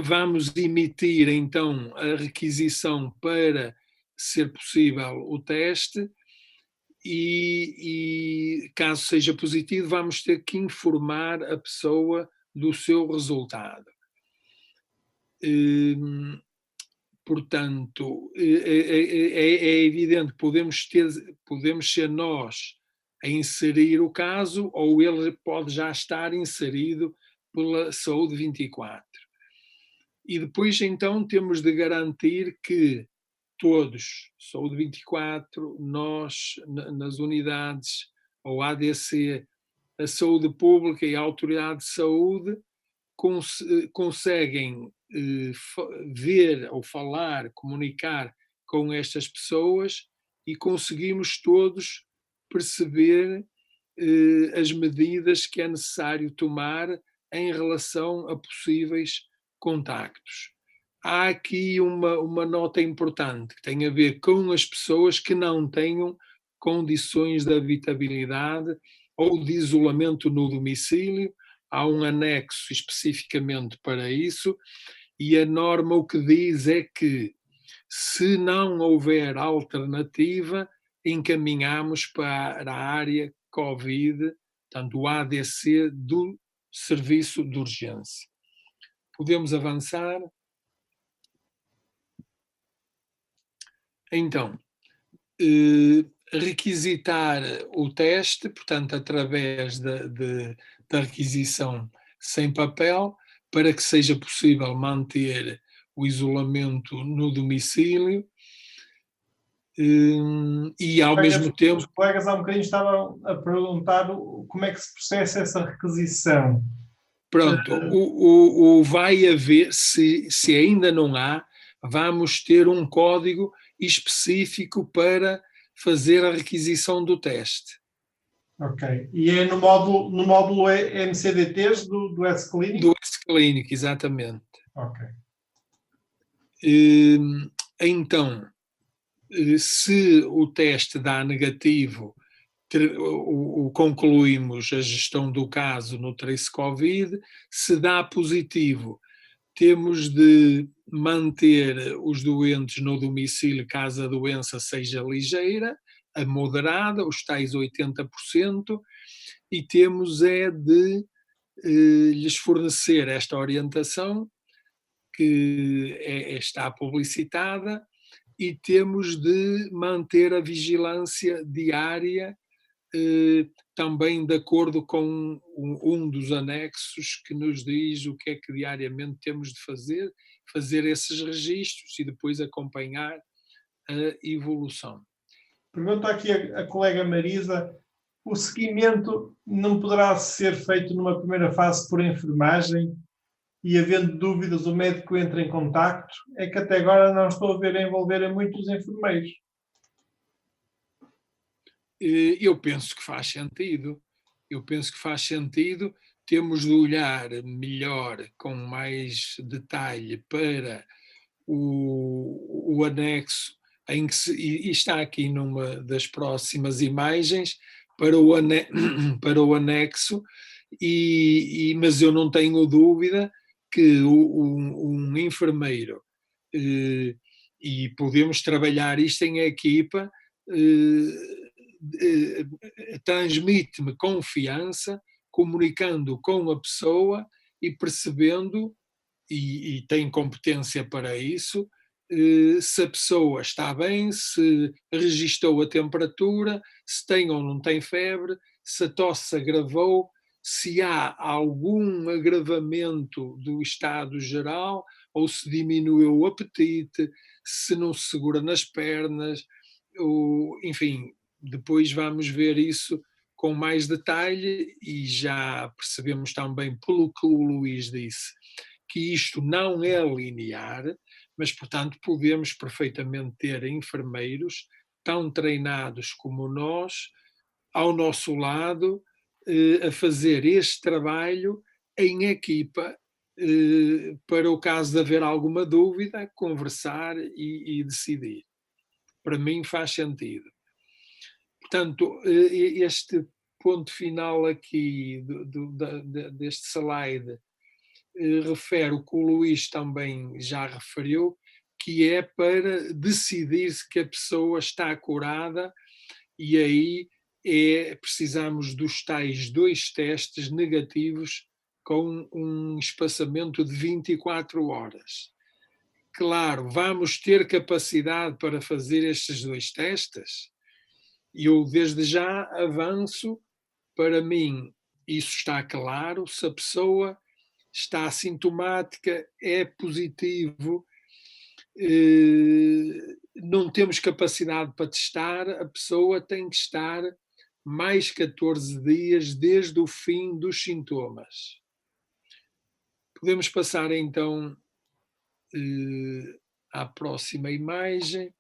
Vamos emitir, então, a requisição para ser possível o teste e, caso seja positivo, vamos ter que informar a pessoa do seu resultado. Portanto, é evidente, podemos ser nós a inserir o caso ou ele pode já estar inserido pela Saúde 24. E depois, então, temos de garantir que todos, Saúde 24, nós, nas unidades, ou ADC, a Saúde Pública e a Autoridade de Saúde, conseguem ver ou falar, comunicar com estas pessoas e conseguimos todos perceber as medidas que é necessário tomar em relação a possíveis contactos. Há aqui uma nota importante que tem a ver com as pessoas que não tenham condições de habitabilidade ou de isolamento no domicílio. Há um anexo especificamente para isso e a norma o que diz é que, se não houver alternativa, encaminhamos para a área Covid, portanto, o ADC do Serviço de Urgência. Podemos avançar? Então, requisitar o teste, portanto, através da requisição sem papel, para que seja possível manter o isolamento no domicílio e, ao mesmo tempo... Os colegas há um bocadinho estavam a perguntar como é que se processa essa requisição. Pronto, o vai haver, se ainda não há, vamos ter um código específico para fazer a requisição do teste. Ok. E é no módulo MCDTs do S-Clinic? Do S-Clinic, exatamente. Ok. Então, se o teste dá negativo, concluímos a gestão do caso no Trace Covid. Se dá positivo, temos de manter os doentes no domicílio caso a doença seja ligeira a moderada, os tais 80%, e temos é de lhes fornecer esta orientação que está publicitada, e temos de manter a vigilância diária, também de acordo com um dos anexos que nos diz o que é que diariamente temos de fazer esses registros e depois acompanhar a evolução. Pergunta aqui a colega Marisa: o seguimento não poderá ser feito numa primeira fase por enfermagem e, havendo dúvidas, o médico entra em contacto? É que até agora não estou a ver a envolver muitos enfermeiros. Eu penso que faz sentido. Temos de olhar melhor, com mais detalhe, para o anexo, em que e está aqui numa das próximas imagens, para o anexo, mas eu não tenho dúvida que um enfermeiro, e podemos trabalhar isto em equipa, transmite-me confiança, comunicando com a pessoa e percebendo, e tem competência para isso, se a pessoa está bem, se registou a temperatura, se tem ou não tem febre, se a tosse se agravou, se há algum agravamento do estado geral, ou se diminuiu o apetite, se não se segura nas pernas, enfim, depois vamos ver isso com mais detalhe, e já percebemos também, pelo que o Luís disse, que isto não é linear, mas, portanto, podemos perfeitamente ter enfermeiros tão treinados como nós, ao nosso lado, a fazer este trabalho em equipa, para o caso de haver alguma dúvida, conversar e decidir. Para mim faz sentido. Portanto, este ponto final aqui deste slide refere o que o Luís também já referiu, que é para decidir se que a pessoa está curada, e aí precisamos dos tais 2 testes negativos com um espaçamento de 24 horas. Claro, vamos ter capacidade para fazer estes 2 testes? Eu desde já avanço, para mim isso está claro. Se a pessoa está assintomática, é positivo, não temos capacidade para testar, a pessoa tem que estar mais 14 dias desde o fim dos sintomas. Podemos passar então à próxima imagem.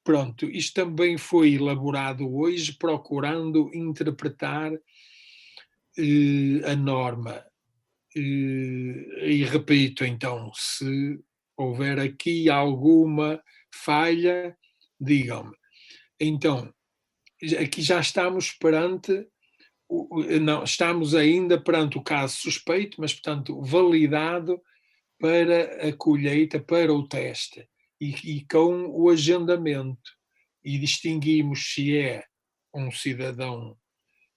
Pronto, isto também foi elaborado hoje, procurando interpretar a norma. E repito, então, se houver aqui alguma falha, digam-me. Então, aqui já estamos estamos ainda perante o caso suspeito, mas, portanto, validado para a colheita, para o teste, e com o agendamento. E distinguimos se é um cidadão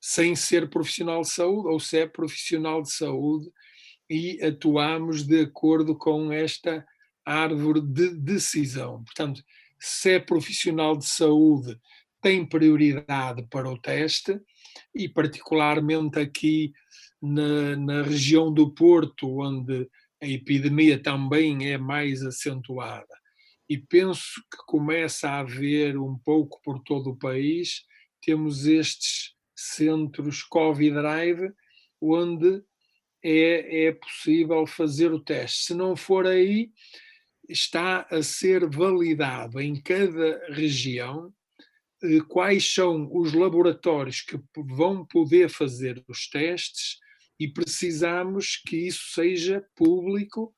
sem ser profissional de saúde ou se é profissional de saúde, e atuamos de acordo com esta árvore de decisão. Portanto, se é profissional de saúde, tem prioridade para o teste, e particularmente aqui na região do Porto, onde a epidemia também é mais acentuada. E penso que começa a haver um pouco por todo o país, temos estes centros Covid Drive, onde é possível fazer o teste. Se não for aí, está a ser validado em cada região quais são os laboratórios que vão poder fazer os testes, e precisamos que isso seja público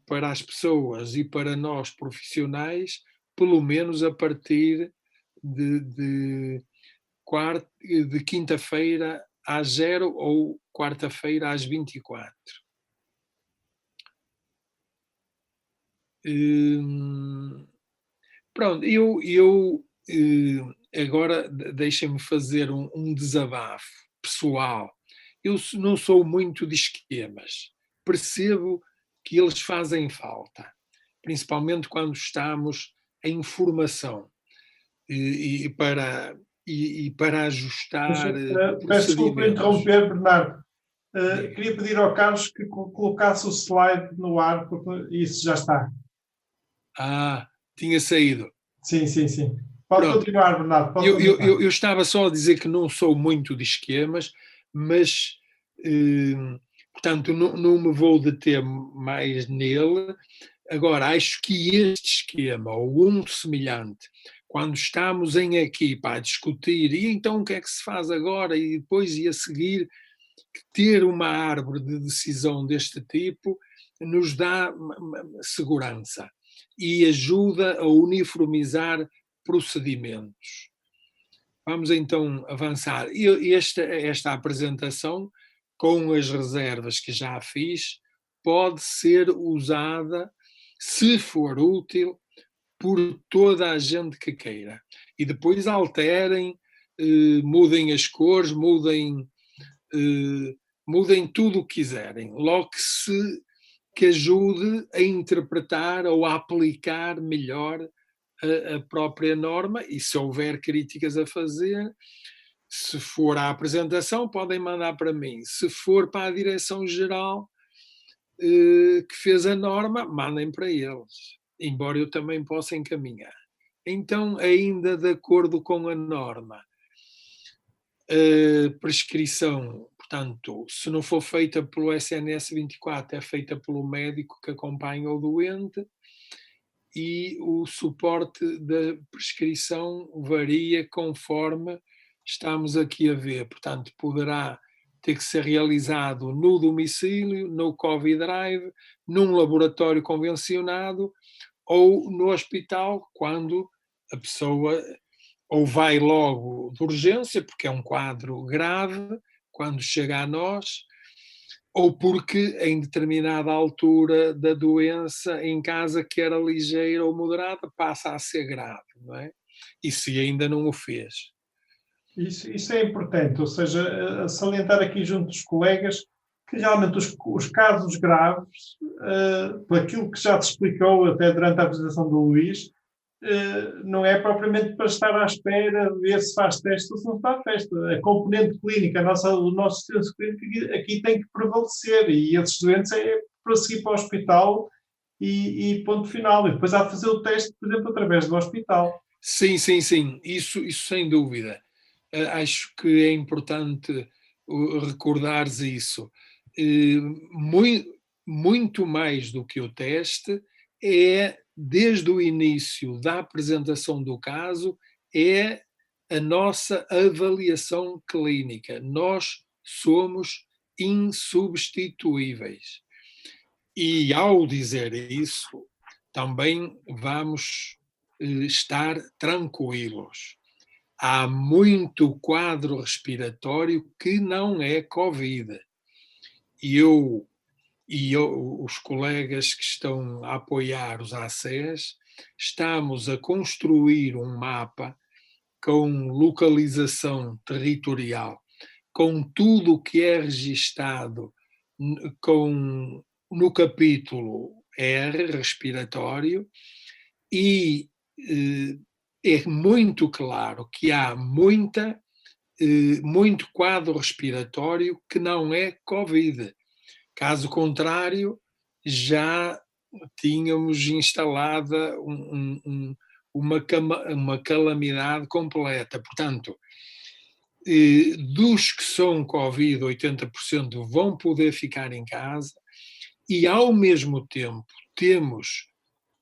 para as pessoas e para nós profissionais, pelo menos a partir de quinta-feira às 0 ou quarta-feira às 24. Pronto, eu agora deixem-me fazer um desabafo pessoal. Eu não sou muito de esquemas. Percebo que eles fazem falta, principalmente quando estamos em formação e para ajustar Peço desculpa por procedimentos. interromper, Bernardo. Diga. Queria pedir ao Carlos que colocasse o slide no ar, porque isso já está. Tinha saído. Sim, sim, sim. Pode Pronto. continuar, Bernardo. Pode eu estava só a dizer que não sou muito de esquemas, mas, portanto, não me vou deter mais nele. Agora, acho que este esquema, ou um semelhante, quando estamos em equipa a discutir, e então o que é que se faz agora, e depois e a seguir, ter uma árvore de decisão deste tipo nos dá segurança e ajuda a uniformizar procedimentos. Vamos então avançar. Esta apresentação, com as reservas que já fiz, pode ser usada, se for útil, por toda a gente que queira. E depois alterem, mudem as cores, mudem tudo o que quiserem. Logo que ajude a interpretar ou a aplicar melhor a própria norma, e se houver críticas a fazer, se for à apresentação, podem mandar para mim. Se for para a direção-geral que fez a norma, mandem para eles, embora eu também possa encaminhar. Então, ainda de acordo com a norma, a prescrição, portanto, se não for feita pelo SNS 24, é feita pelo médico que acompanha o doente, e o suporte da prescrição varia conforme estamos aqui a ver. Portanto, poderá ter que ser realizado no domicílio, no Covid Drive, num laboratório convencionado ou no hospital, quando a pessoa ou vai logo de urgência, porque é um quadro grave, quando chega a nós, ou porque em determinada altura da doença em casa, que era ligeira ou moderada, passa a ser grave, não é? E se ainda não o fez. Isso é importante, ou seja, salientar aqui junto dos colegas que realmente os casos graves, por aquilo que já te explicou até durante a apresentação do Luís, não é propriamente para estar à espera, ver se faz teste ou se não faz teste. A componente clínica, o nosso sistema clínico aqui tem que prevalecer, e esses doentes é para seguir para o hospital e ponto final. E depois há de fazer o teste, por exemplo, através do hospital. Sim, isso sem dúvida. Acho que é importante recordares isso. Muito mais do que o teste, é desde o início da apresentação do caso, é a nossa avaliação clínica. Nós somos insubstituíveis. E ao dizer isso, também vamos estar tranquilos. Há muito quadro respiratório que não é Covid. E os colegas que estão a apoiar os ACES, estamos a construir um mapa com localização territorial, com tudo o que é registado no capítulo R, respiratório, e é muito claro que há muito quadro respiratório que não é Covid. Caso contrário, já tínhamos instalada uma calamidade completa. Portanto, dos que são Covid, 80% vão poder ficar em casa, e ao mesmo tempo temos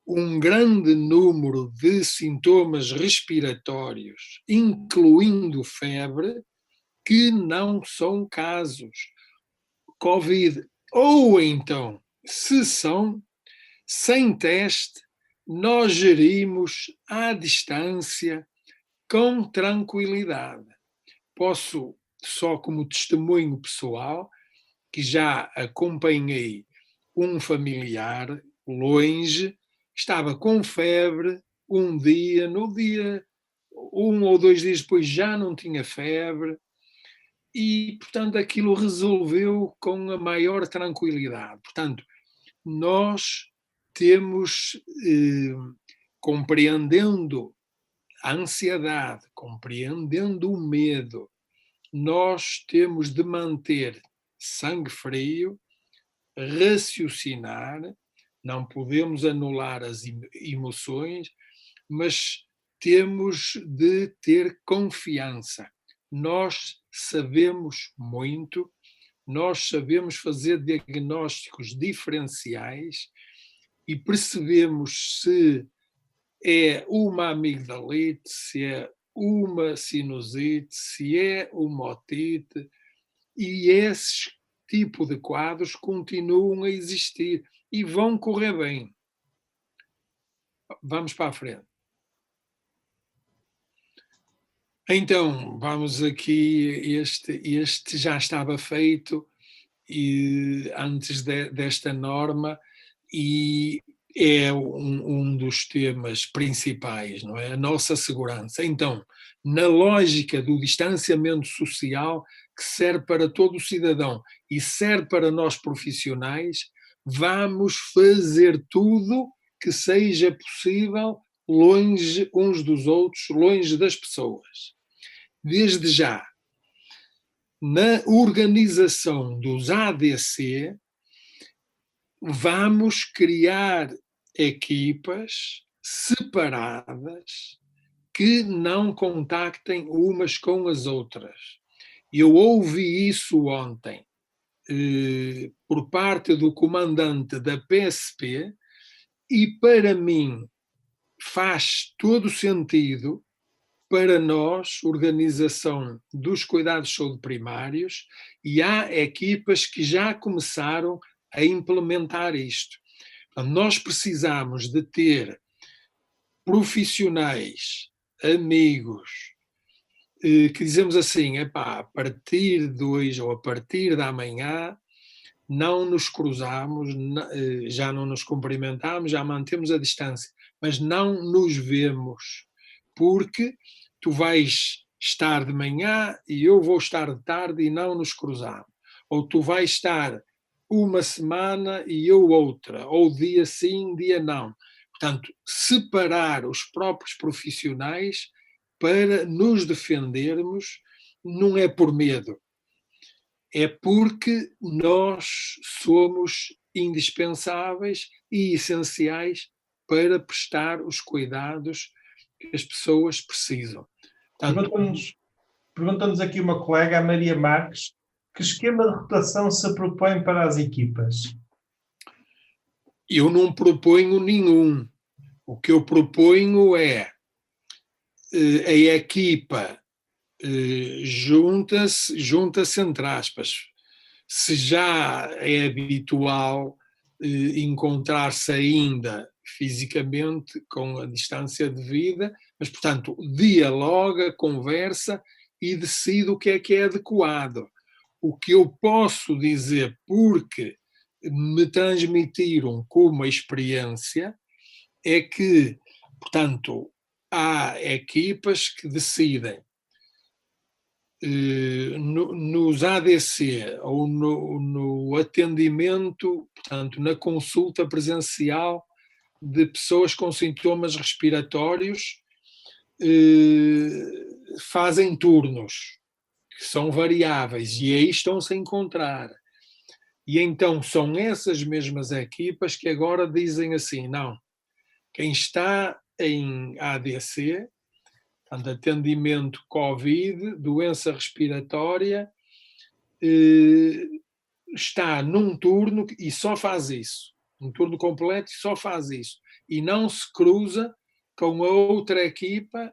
um grande número de sintomas respiratórios, incluindo febre, que não são casos Covid. Ou então, se são, sem teste, nós gerimos à distância com tranquilidade. Posso, só como testemunho pessoal, que já acompanhei um familiar longe, estava com febre no dia 1 ou 2 dias depois já não tinha febre e, portanto, aquilo resolveu com a maior tranquilidade. Portanto, nós temos, compreendendo a ansiedade, compreendendo o medo, nós temos de manter sangue frio, raciocinar, não podemos anular as emoções, mas temos de ter confiança. Nós sabemos muito, nós sabemos fazer diagnósticos diferenciais e percebemos se é uma amigdalite, se é uma sinusite, se é uma otite, e esses tipo de quadros continuam a existir e vão correr bem. Vamos para a frente. Então, vamos aqui, este já estava feito e, antes desta norma, e é um dos temas principais, não é? A nossa segurança. Então, na lógica do distanciamento social, que serve para todo o cidadão e serve para nós profissionais, vamos fazer tudo que seja possível longe uns dos outros, longe das pessoas. Desde já, na organização dos ADC, vamos criar equipas separadas que não contactem umas com as outras. Eu ouvi isso ontem por parte do comandante da PSP e, para mim, faz todo sentido para nós, organização dos cuidados de saúde primários, e há equipas que já começaram a implementar isto. Nós precisamos de ter profissionais, amigos, que dizemos assim, a partir de hoje ou a partir da manhã não nos cruzamos, já não nos cumprimentamos, já mantemos a distância, mas não nos vemos, porque tu vais estar de manhã e eu vou estar de tarde e não nos cruzamos. Ou tu vais estar uma semana e eu outra, ou dia sim, dia não. Portanto, separar os próprios profissionais para nos defendermos não é por medo, é porque nós somos indispensáveis e essenciais para prestar os cuidados que as pessoas precisam. Pergunta-nos aqui uma colega, a Maria Marques, que esquema de rotação se propõe para as equipas? Eu não proponho nenhum. O que eu proponho é a equipa junta-se entre aspas. Se já é habitual encontrar-se ainda fisicamente com a distância devida, mas, portanto, dialoga, conversa e decide o que é adequado. O que eu posso dizer, porque me transmitiram como experiência, é que, portanto, há equipas que decidem nos ADC ou no atendimento, portanto, na consulta presencial de pessoas com sintomas respiratórios, fazem turnos, que são variáveis, e aí estão-se a encontrar. E então são essas mesmas equipas que agora dizem assim, não, quem está em ADC, portanto, atendimento Covid, doença respiratória, está num turno e só faz isso. Um turno completo e só faz isso. E não se cruza com a outra equipa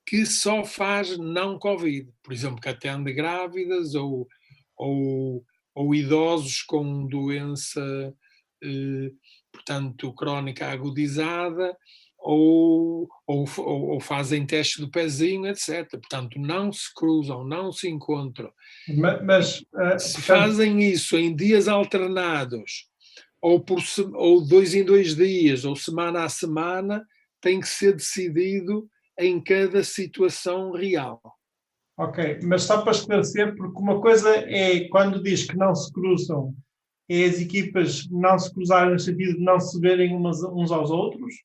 que só faz não Covid. Por exemplo, que atende grávidas ou idosos com doença, portanto, crónica agudizada, ou fazem teste do pezinho, etc. Portanto, não se cruzam, não se encontram. Se fazem isso em dias alternados, ou 2 em 2 dias, ou semana a semana, tem que ser decidido em cada situação real. Ok, mas só para esclarecer, porque uma coisa é quando diz que não se cruzam, é as equipas não se cruzarem no sentido de não se verem uns aos outros.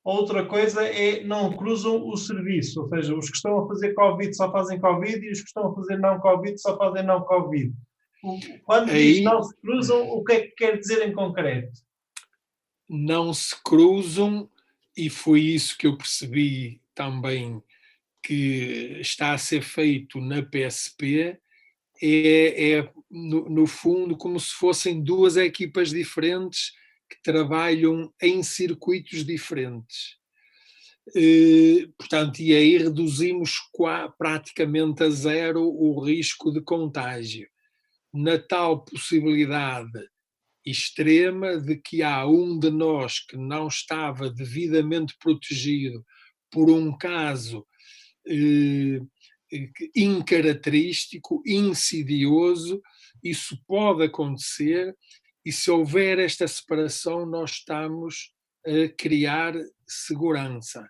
Outra coisa é não cruzam o serviço, ou seja, os que estão a fazer Covid só fazem Covid e os que estão a fazer não Covid só fazem não Covid. Quando diz Aí não se cruzam, o que é que quer dizer em concreto? não se cruzam, e foi isso que eu percebi também que está a ser feito na PSP, no fundo como se fossem duas equipas diferentes que trabalham em circuitos diferentes. Portanto, e aí reduzimos praticamente a zero o risco de contágio, na tal possibilidade extrema de que há um de nós que não estava devidamente protegido por um caso incaracterístico, insidioso. Isso pode acontecer, e se houver esta separação, nós estamos a criar segurança.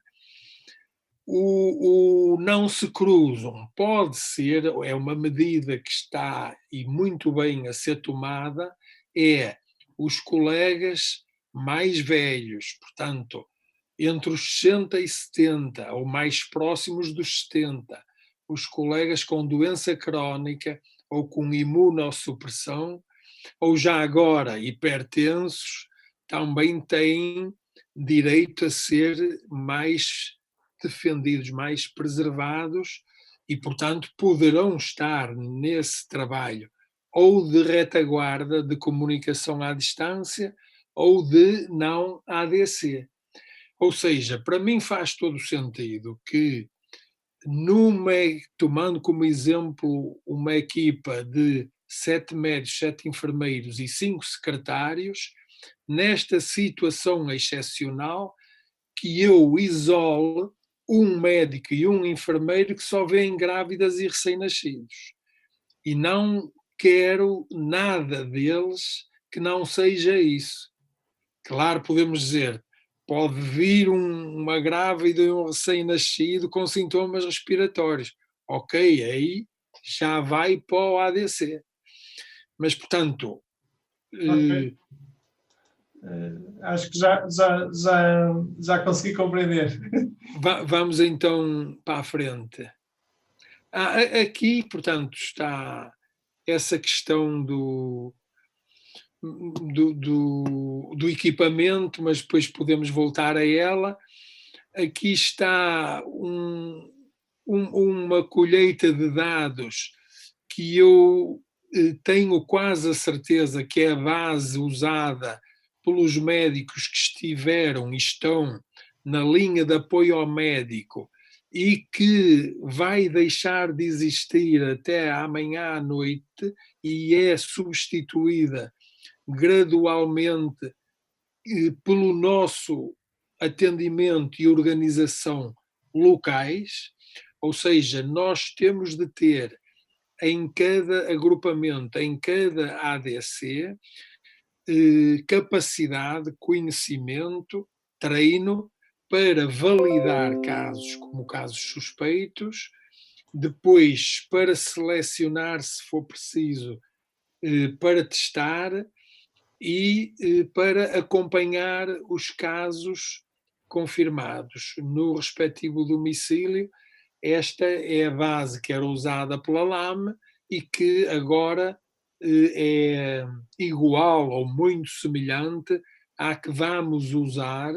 O não se cruzam pode ser, é uma medida que está e muito bem a ser tomada, é os colegas mais velhos, portanto, entre os 60 e 70, ou mais próximos dos 70, os colegas com doença crónica ou com imunossupressão, ou já agora hipertensos, também têm direito a ser mais defendidos, mais preservados, e, portanto, poderão estar nesse trabalho ou de retaguarda de comunicação à distância ou de não ADC. Ou seja, para mim faz todo o sentido que, tomando como exemplo uma equipa de 7 médicos, 7 enfermeiros e 5 secretários, nesta situação excepcional, que eu isole um médico e um enfermeiro que só veem grávidas e recém-nascidos. E não quero nada deles que não seja isso. Claro, podemos dizer, pode vir uma grávida e um recém-nascido com sintomas respiratórios. Ok, aí já vai para o ADC. Mas, portanto, Okay. Acho que já consegui compreender. vamos então para a frente. Aqui, portanto, está essa questão do equipamento, mas depois podemos voltar a ela. Aqui está uma colheita de dados que eu tenho quase a certeza que é a base usada pelos médicos que estiveram e estão na linha de apoio ao médico e que vai deixar de existir até amanhã à noite e é substituída gradualmente pelo nosso atendimento e organização locais, ou seja, nós temos de ter em cada agrupamento, em cada ADC, capacidade, conhecimento, treino para validar casos como casos suspeitos, depois para selecionar, se for preciso, para testar e para acompanhar os casos confirmados no respectivo domicílio. Esta é a base que era usada pela LAME e que agora é igual ou muito semelhante à que vamos usar,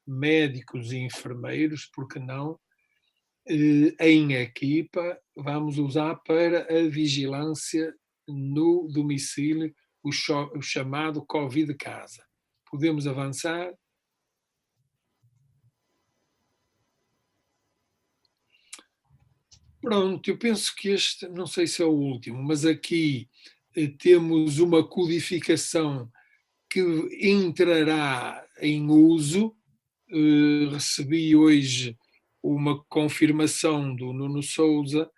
médicos e enfermeiros, porque não, em equipa, vamos usar para a vigilância no domicílio, o chamado Covid casa. Podemos avançar? Pronto, eu penso que este, não sei se é o último, mas aqui temos uma codificação que entrará em uso. Recebi hoje uma confirmação do Nuno Sousa,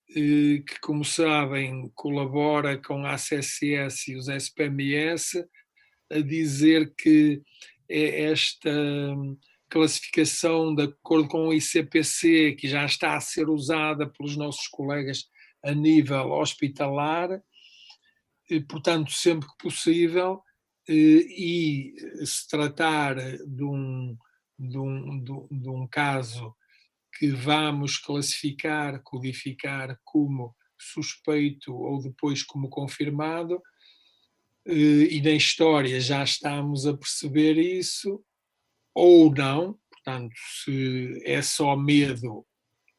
que, como sabem, colabora com a ACSS e os SPMS, a dizer que classificação de acordo com o ICPC, que já está a ser usada pelos nossos colegas a nível hospitalar, portanto, sempre que possível, e se tratar de um caso que vamos classificar, codificar como suspeito ou depois como confirmado, e na história já estamos a perceber isso, ou não, portanto, se é só medo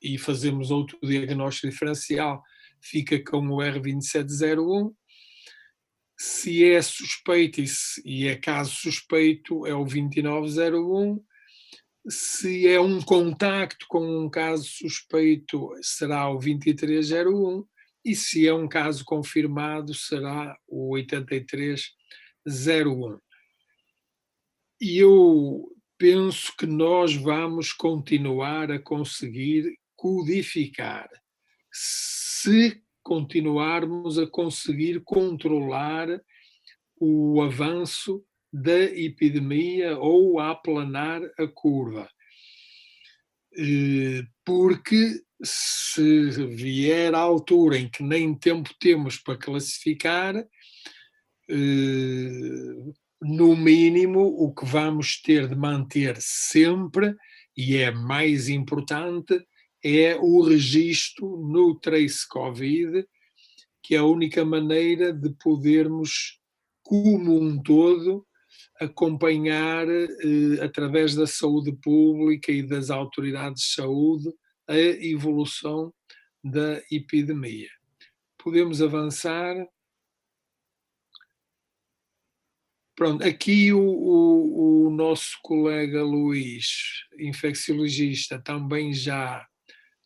e fazemos outro diagnóstico diferencial, fica com o R2701. Se é suspeito e é caso suspeito, é o 2901. Se é um contacto com um caso suspeito, será o 2301. E se é um caso confirmado, será o 8301. E eu penso que nós vamos continuar a conseguir codificar, se continuarmos a conseguir controlar o avanço da epidemia ou a aplanar a curva. Porque se vier a altura em que nem tempo temos para classificar, no mínimo o que vamos ter de manter sempre, e é mais importante, é o registro no Trace Covid, que é a única maneira de podermos, como um todo, acompanhar, através da saúde pública e das autoridades de saúde, a evolução da epidemia. Podemos avançar. Pronto, aqui o nosso colega Luís, infecciologista, também já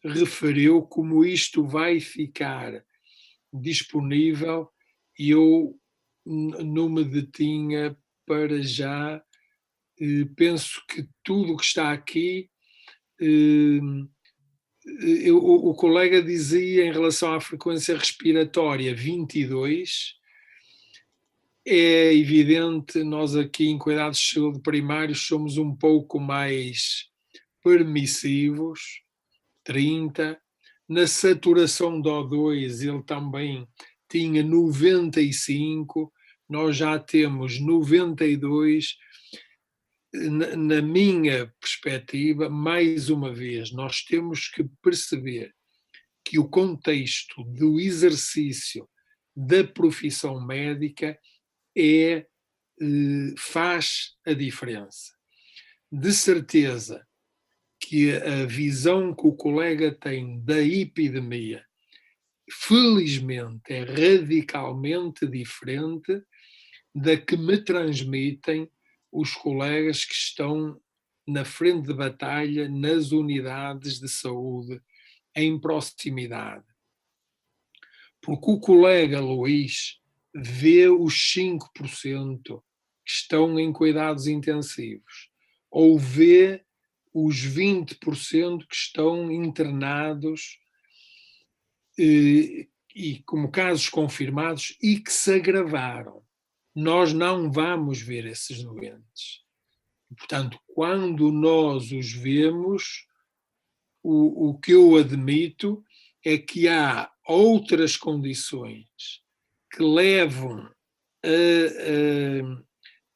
referiu como isto vai ficar disponível, e eu não me detinha para já. Penso que tudo o que está aqui, o colega dizia em relação à frequência respiratória 22, é evidente, nós aqui em cuidados de saúde primários somos um pouco mais permissivos, 30. Na saturação de O2 ele também tinha 95, nós já temos 92. Na minha perspectiva, mais uma vez, nós temos que perceber que o contexto do exercício da profissão médica faz a diferença. De certeza que a visão que o colega tem da epidemia, felizmente, é radicalmente diferente da que me transmitem os colegas que estão na frente de batalha nas unidades de saúde em proximidade. Porque o colega Luís vê os 5% que estão em cuidados intensivos, ou vê os 20% que estão internados e como casos confirmados e que se agravaram. Nós não vamos ver esses doentes. Portanto, quando nós os vemos, o que eu admito é que há outras condições que levam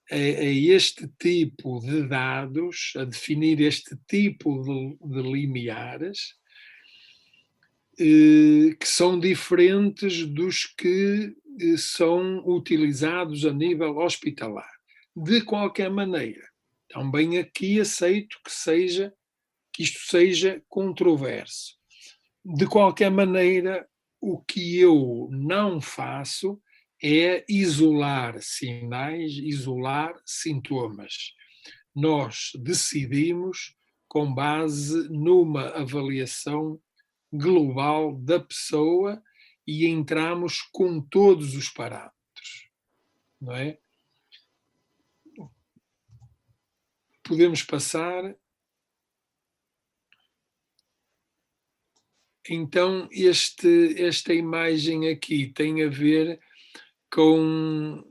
a este tipo de dados, a definir este tipo de limiares, que são diferentes dos que são utilizados a nível hospitalar. De qualquer maneira, também aqui aceito que isto seja controverso. De qualquer maneira, o que eu não faço é isolar sinais, isolar sintomas. Nós decidimos com base numa avaliação global da pessoa e entramos com todos os parâmetros, não é? Podemos passar. Então, esta imagem aqui tem a ver com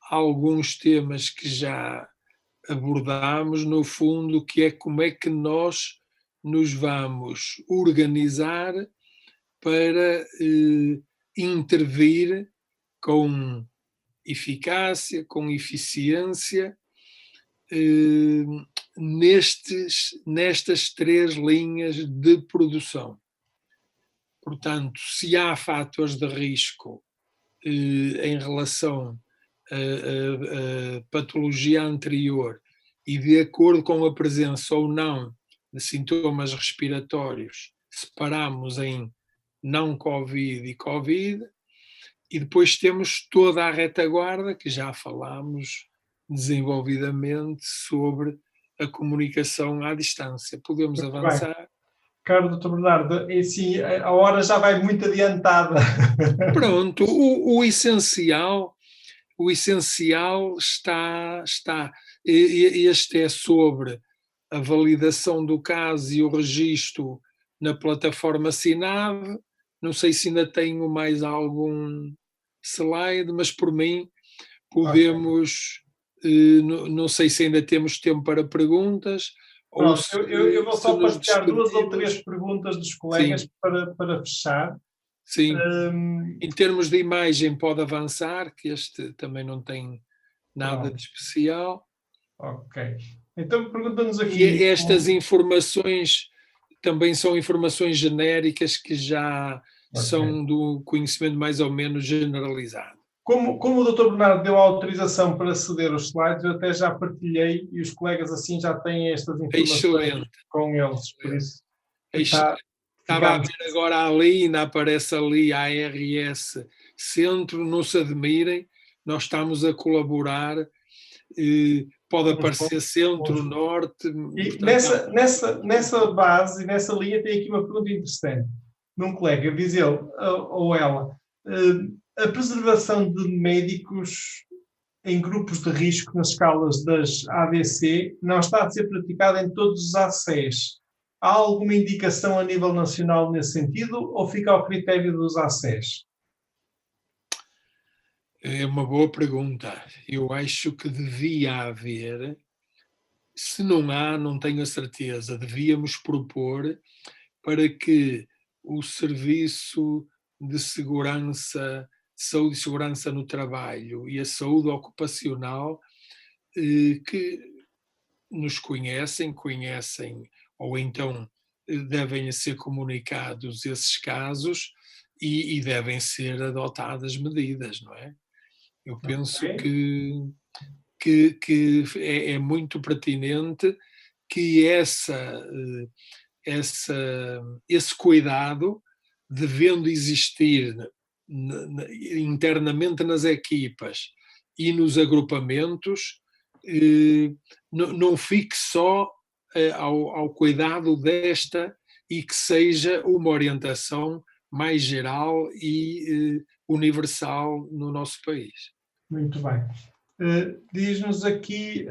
alguns temas que já abordámos, no fundo, que é como é que nós nos vamos organizar para intervir com eficácia, com eficiência, nestas 3 linhas de produção. Portanto, se há fatores de risco em relação à patologia anterior e de acordo com a presença ou não de sintomas respiratórios, separamos em não Covid e Covid, e depois temos toda a retaguarda, que já falámos desenvolvidamente sobre a comunicação à distância. Podemos Muito avançar? bem. Caro Dr. Bernardo, assim, a hora já vai muito adiantada. Pronto, o essencial está. Este é sobre a validação do caso e o registro na plataforma SINAV. Não sei se ainda tenho mais algum slide, mas por mim podemos. Não sei se ainda temos tempo para perguntas. Pronto, Ou eu vou só nos partilhar 2 ou 3 despedimos. perguntas dos colegas Sim, para fechar. sim. Em termos de imagem, pode avançar, que este também não tem nada Pronto. de especial. Ok. Então pergunta-nos aqui. E estas informações também são informações genéricas que já são do conhecimento mais ou menos generalizado. Como o Dr. Bernardo deu a autorização para ceder os slides, eu até já partilhei e os colegas assim já têm estas informações Excelente. com eles, por isso Estava a ver agora ali, ainda aparece ali a ARS Centro, não se admirem, nós estamos a colaborar, pode aparecer Centro, Norte. E portanto, nessa base, nessa linha, tem aqui uma pergunta interessante. Num colega, diz ele ou ela, a preservação de médicos em grupos de risco nas escalas das ADC não está a ser praticada em todos os ACEs. Há alguma indicação a nível nacional nesse sentido ou fica ao critério dos ACEs? É uma boa pergunta. Eu acho que devia haver, se não há, não tenho a certeza, devíamos propor para que o Serviço de Segurança, Saúde e Segurança no Trabalho e a saúde ocupacional, que nos conhecem, ou então devem ser comunicados esses casos e devem ser adotadas medidas, não é? Eu penso que é muito pertinente que esse cuidado, devendo existir internamente nas equipas e nos agrupamentos, não fique só ao cuidado desta e que seja uma orientação mais geral e universal no nosso país. Muito bem. Diz-nos aqui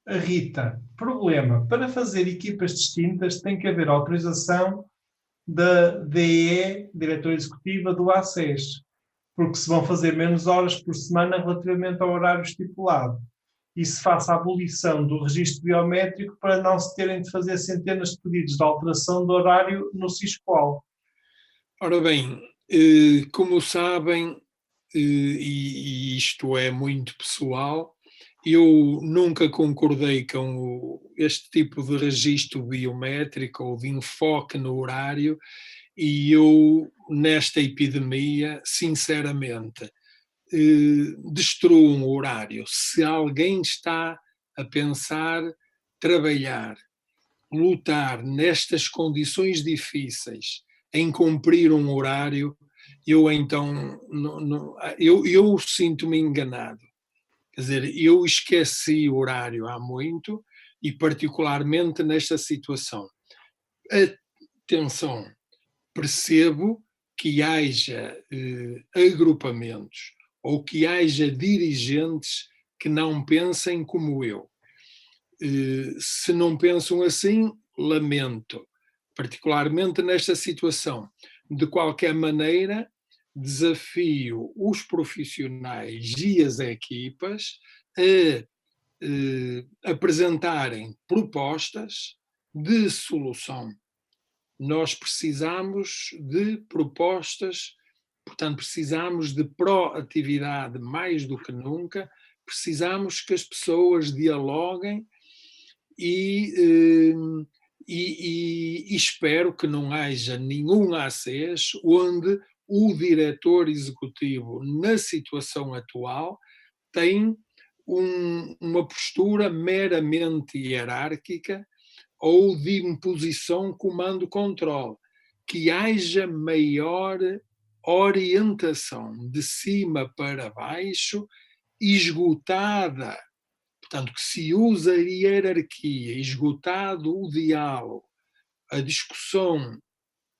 a Rita, problema, para fazer equipas distintas tem que haver autorização da DE, Diretora Executiva do ACES, porque se vão fazer menos horas por semana relativamente ao horário estipulado. E se faça a abolição do registro biométrico para não se terem de fazer centenas de pedidos de alteração do horário no SISPOL. Ora bem, como sabem, e isto é muito pessoal, eu nunca concordei com este tipo de registro biométrico ou de enfoque no horário, e eu, nesta epidemia, sinceramente, destruam o horário. Se alguém está a pensar trabalhar, lutar nestas condições difíceis, em cumprir um horário, eu então eu sinto-me enganado. Quer dizer, eu esqueci o horário há muito e particularmente nesta situação. Atenção, percebo que haja agrupamentos ou que haja dirigentes que não pensem como eu. Se não pensam assim, lamento, particularmente nesta situação. De qualquer maneira, desafio os profissionais e as equipas apresentarem propostas de solução. Nós precisamos de propostas, portanto, precisamos de proatividade mais do que nunca, precisamos que as pessoas dialoguem e espero que não haja nenhum ACES onde o diretor executivo, na situação atual, tem uma postura meramente hierárquica ou de imposição comando-controle, que haja maior orientação de cima para baixo, esgotada, portanto, que se usa a hierarquia, esgotado o diálogo, a discussão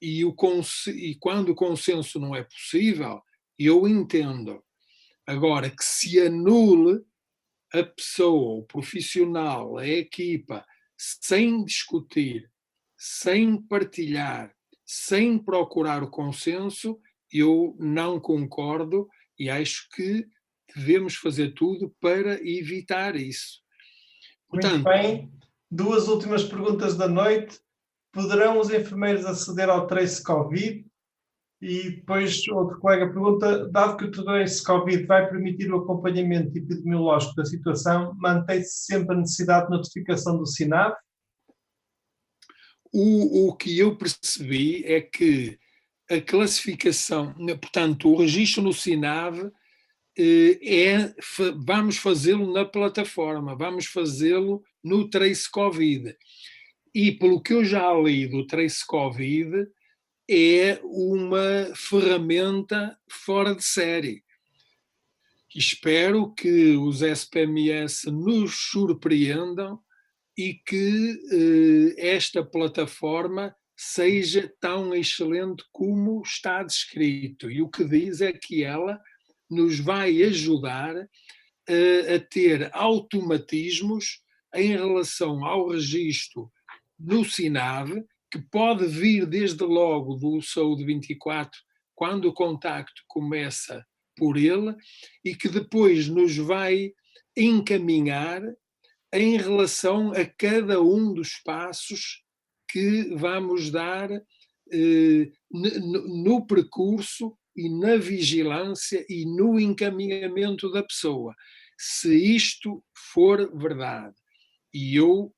e quando o consenso não é possível, eu entendo. Agora, que se anule a pessoa, o profissional, a equipa, sem discutir, sem partilhar, sem procurar o consenso, eu não concordo e acho que devemos fazer tudo para evitar isso. Portanto, muito bem. 2 últimas perguntas da noite. Poderão os enfermeiros aceder ao trace Covid? E depois outro colega pergunta, dado que o trace Covid vai permitir o acompanhamento epidemiológico da situação, mantém-se sempre a necessidade de notificação do SINAV? O que eu percebi é que a classificação, portanto, o registro no SINAV vamos fazê-lo na plataforma, vamos fazê-lo no Trace Covid. E pelo que eu já li do Trace Covid, é uma ferramenta fora de série. Espero que os SPMS nos surpreendam e que esta plataforma seja tão excelente como está descrito. E o que diz é que ela nos vai ajudar a ter automatismos em relação ao registro no SINAV, que pode vir desde logo do Saúde 24, quando o contacto começa por ele, e que depois nos vai encaminhar em relação a cada um dos passos que vamos dar no percurso e na vigilância e no encaminhamento da pessoa. Se isto for verdade, e eu,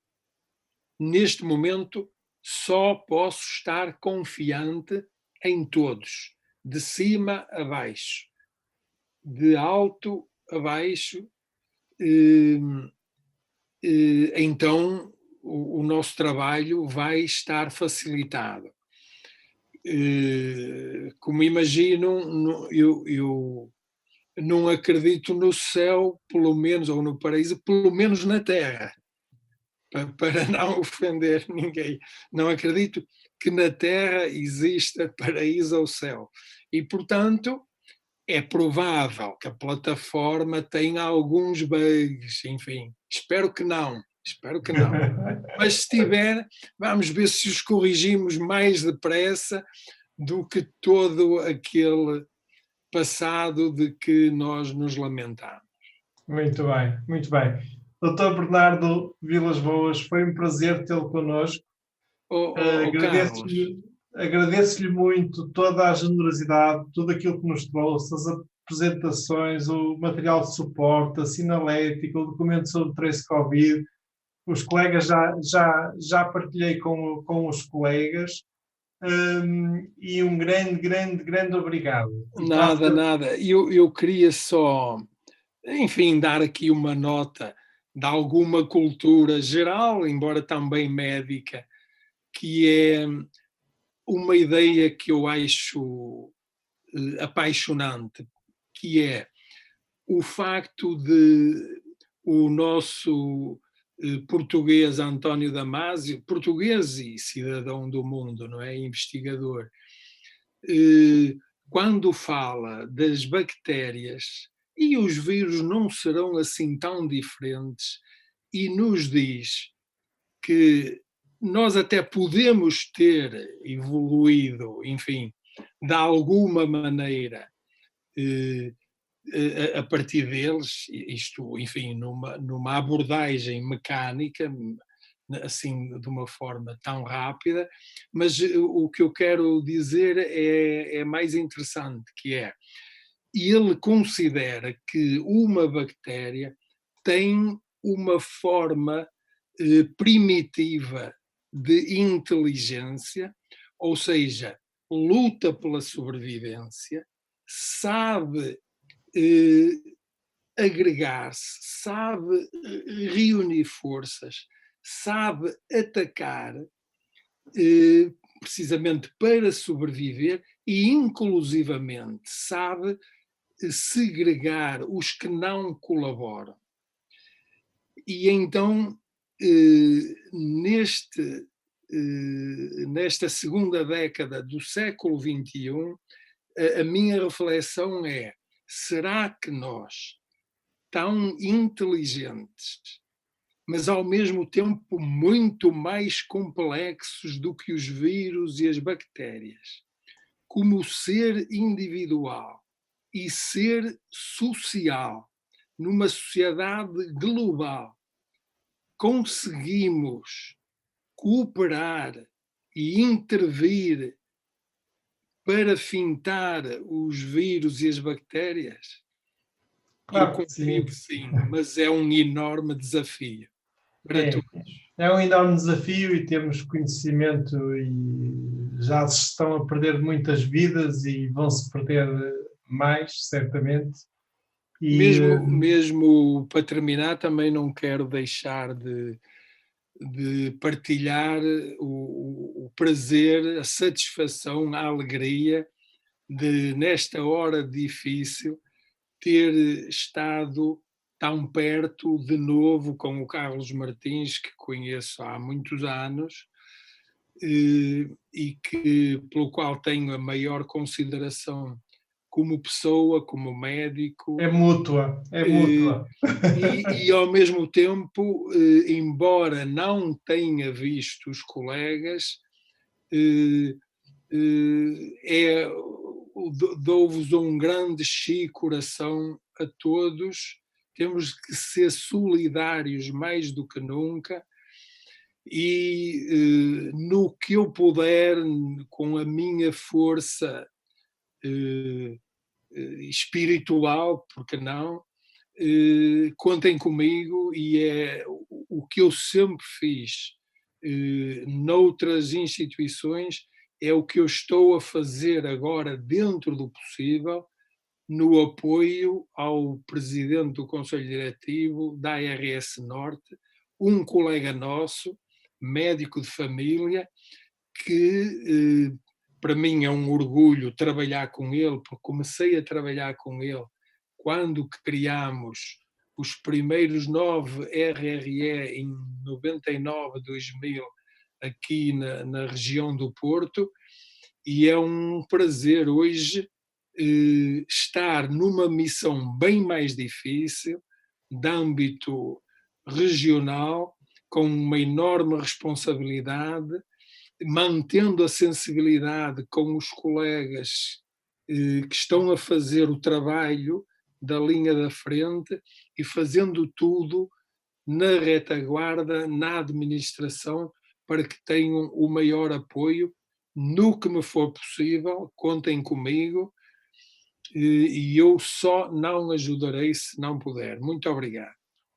neste momento, só posso estar confiante em todos, de cima a baixo, de alto a baixo, então o nosso trabalho vai estar facilitado. Como imaginam, eu não acredito no céu, pelo menos, ou no paraíso, pelo menos na terra, para não ofender ninguém. Não acredito que na terra exista paraíso ou céu. E, portanto, é provável que a plataforma tenha alguns bugs, enfim. Espero que não. Mas se tiver, vamos ver se os corrigimos mais depressa do que todo aquele passado de que nós nos lamentamos. Muito bem, muito bem. Dr. Bernardo Vilas Boas, foi um prazer tê-lo connosco. Agradeço-lhe muito toda a generosidade, tudo aquilo que nos trouxe, as apresentações, o material de suporte, a sinalética, o documento sobre o Trace Covid. Os colegas já partilhei com os colegas, e um grande obrigado. Nada. Eu queria só, enfim, dar aqui uma nota de alguma cultura geral, embora também médica, que é uma ideia que eu acho apaixonante, que é o facto de o nosso português António Damasio, português e cidadão do mundo, não é? Investigador, quando fala das bactérias, e os vírus não serão assim tão diferentes, e nos diz que nós até podemos ter evoluído, enfim, de alguma maneira, a partir deles, isto, enfim, numa abordagem mecânica, assim, de uma forma tão rápida, mas o que eu quero dizer é mais interessante, que é, ele considera que uma bactéria tem uma forma primitiva de inteligência, ou seja, luta pela sobrevivência, sabe agregar-se, sabe reunir forças, sabe atacar precisamente para sobreviver e, inclusivamente, sabe segregar os que não colaboram. E então, nesta segunda década do século XXI, a minha reflexão é: será que nós, tão inteligentes, mas ao mesmo tempo muito mais complexos do que os vírus e as bactérias, como ser individual e ser social, numa sociedade global, conseguimos cooperar e intervir para fintar os vírus e as bactérias? Claro Eu que confio sim. que sim, mas é um enorme desafio para todos. É um enorme desafio e temos conhecimento e já se estão a perder muitas vidas e vão-se perder mais, certamente. E, Mesmo para terminar, também não quero deixar de partilhar o prazer, a satisfação, a alegria de, nesta hora difícil, ter estado tão perto de novo com o Carlos Martins, que conheço há muitos anos e pelo qual tenho a maior consideração como pessoa, como médico. é mútua, é mútua. E ao mesmo tempo, embora não tenha visto os colegas, dou-vos um grande coração a todos. Temos que ser solidários mais do que nunca e no que eu puder, com a minha força espiritual, porque não, contem comigo, e é o que eu sempre fiz noutras instituições, é o que eu estou a fazer agora dentro do possível, no apoio ao presidente do Conselho Diretivo da ARS Norte, um colega nosso, médico de família, que para mim é um orgulho trabalhar com ele, porque comecei a trabalhar com ele quando criámos os primeiros 9 RRE em 99, 2000, aqui na região do Porto, e é um prazer hoje estar numa missão bem mais difícil, de âmbito regional, com uma enorme responsabilidade, mantendo a sensibilidade com os colegas que estão a fazer o trabalho da linha da frente e fazendo tudo na retaguarda, na administração, para que tenham o maior apoio. No que me for possível, contem comigo e eu só não ajudarei se não puder. Muito obrigado.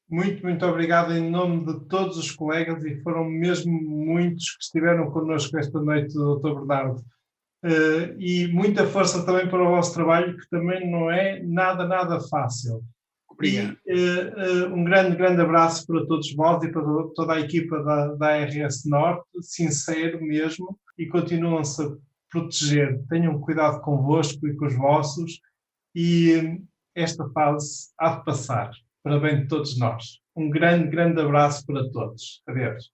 Muito obrigado em nome de todos os colegas, e foram mesmo muitos que estiveram connosco esta noite, Dr. Bernardo. E muita força também para o vosso trabalho, que também não é nada fácil. Obrigado. E um grande abraço para todos vós e para toda a equipa da ARS Norte, sincero mesmo, e continuam-se a proteger. Tenham cuidado convosco e com os vossos, e esta fase há de passar, para bem de todos nós. Um grande abraço para todos. Adeus.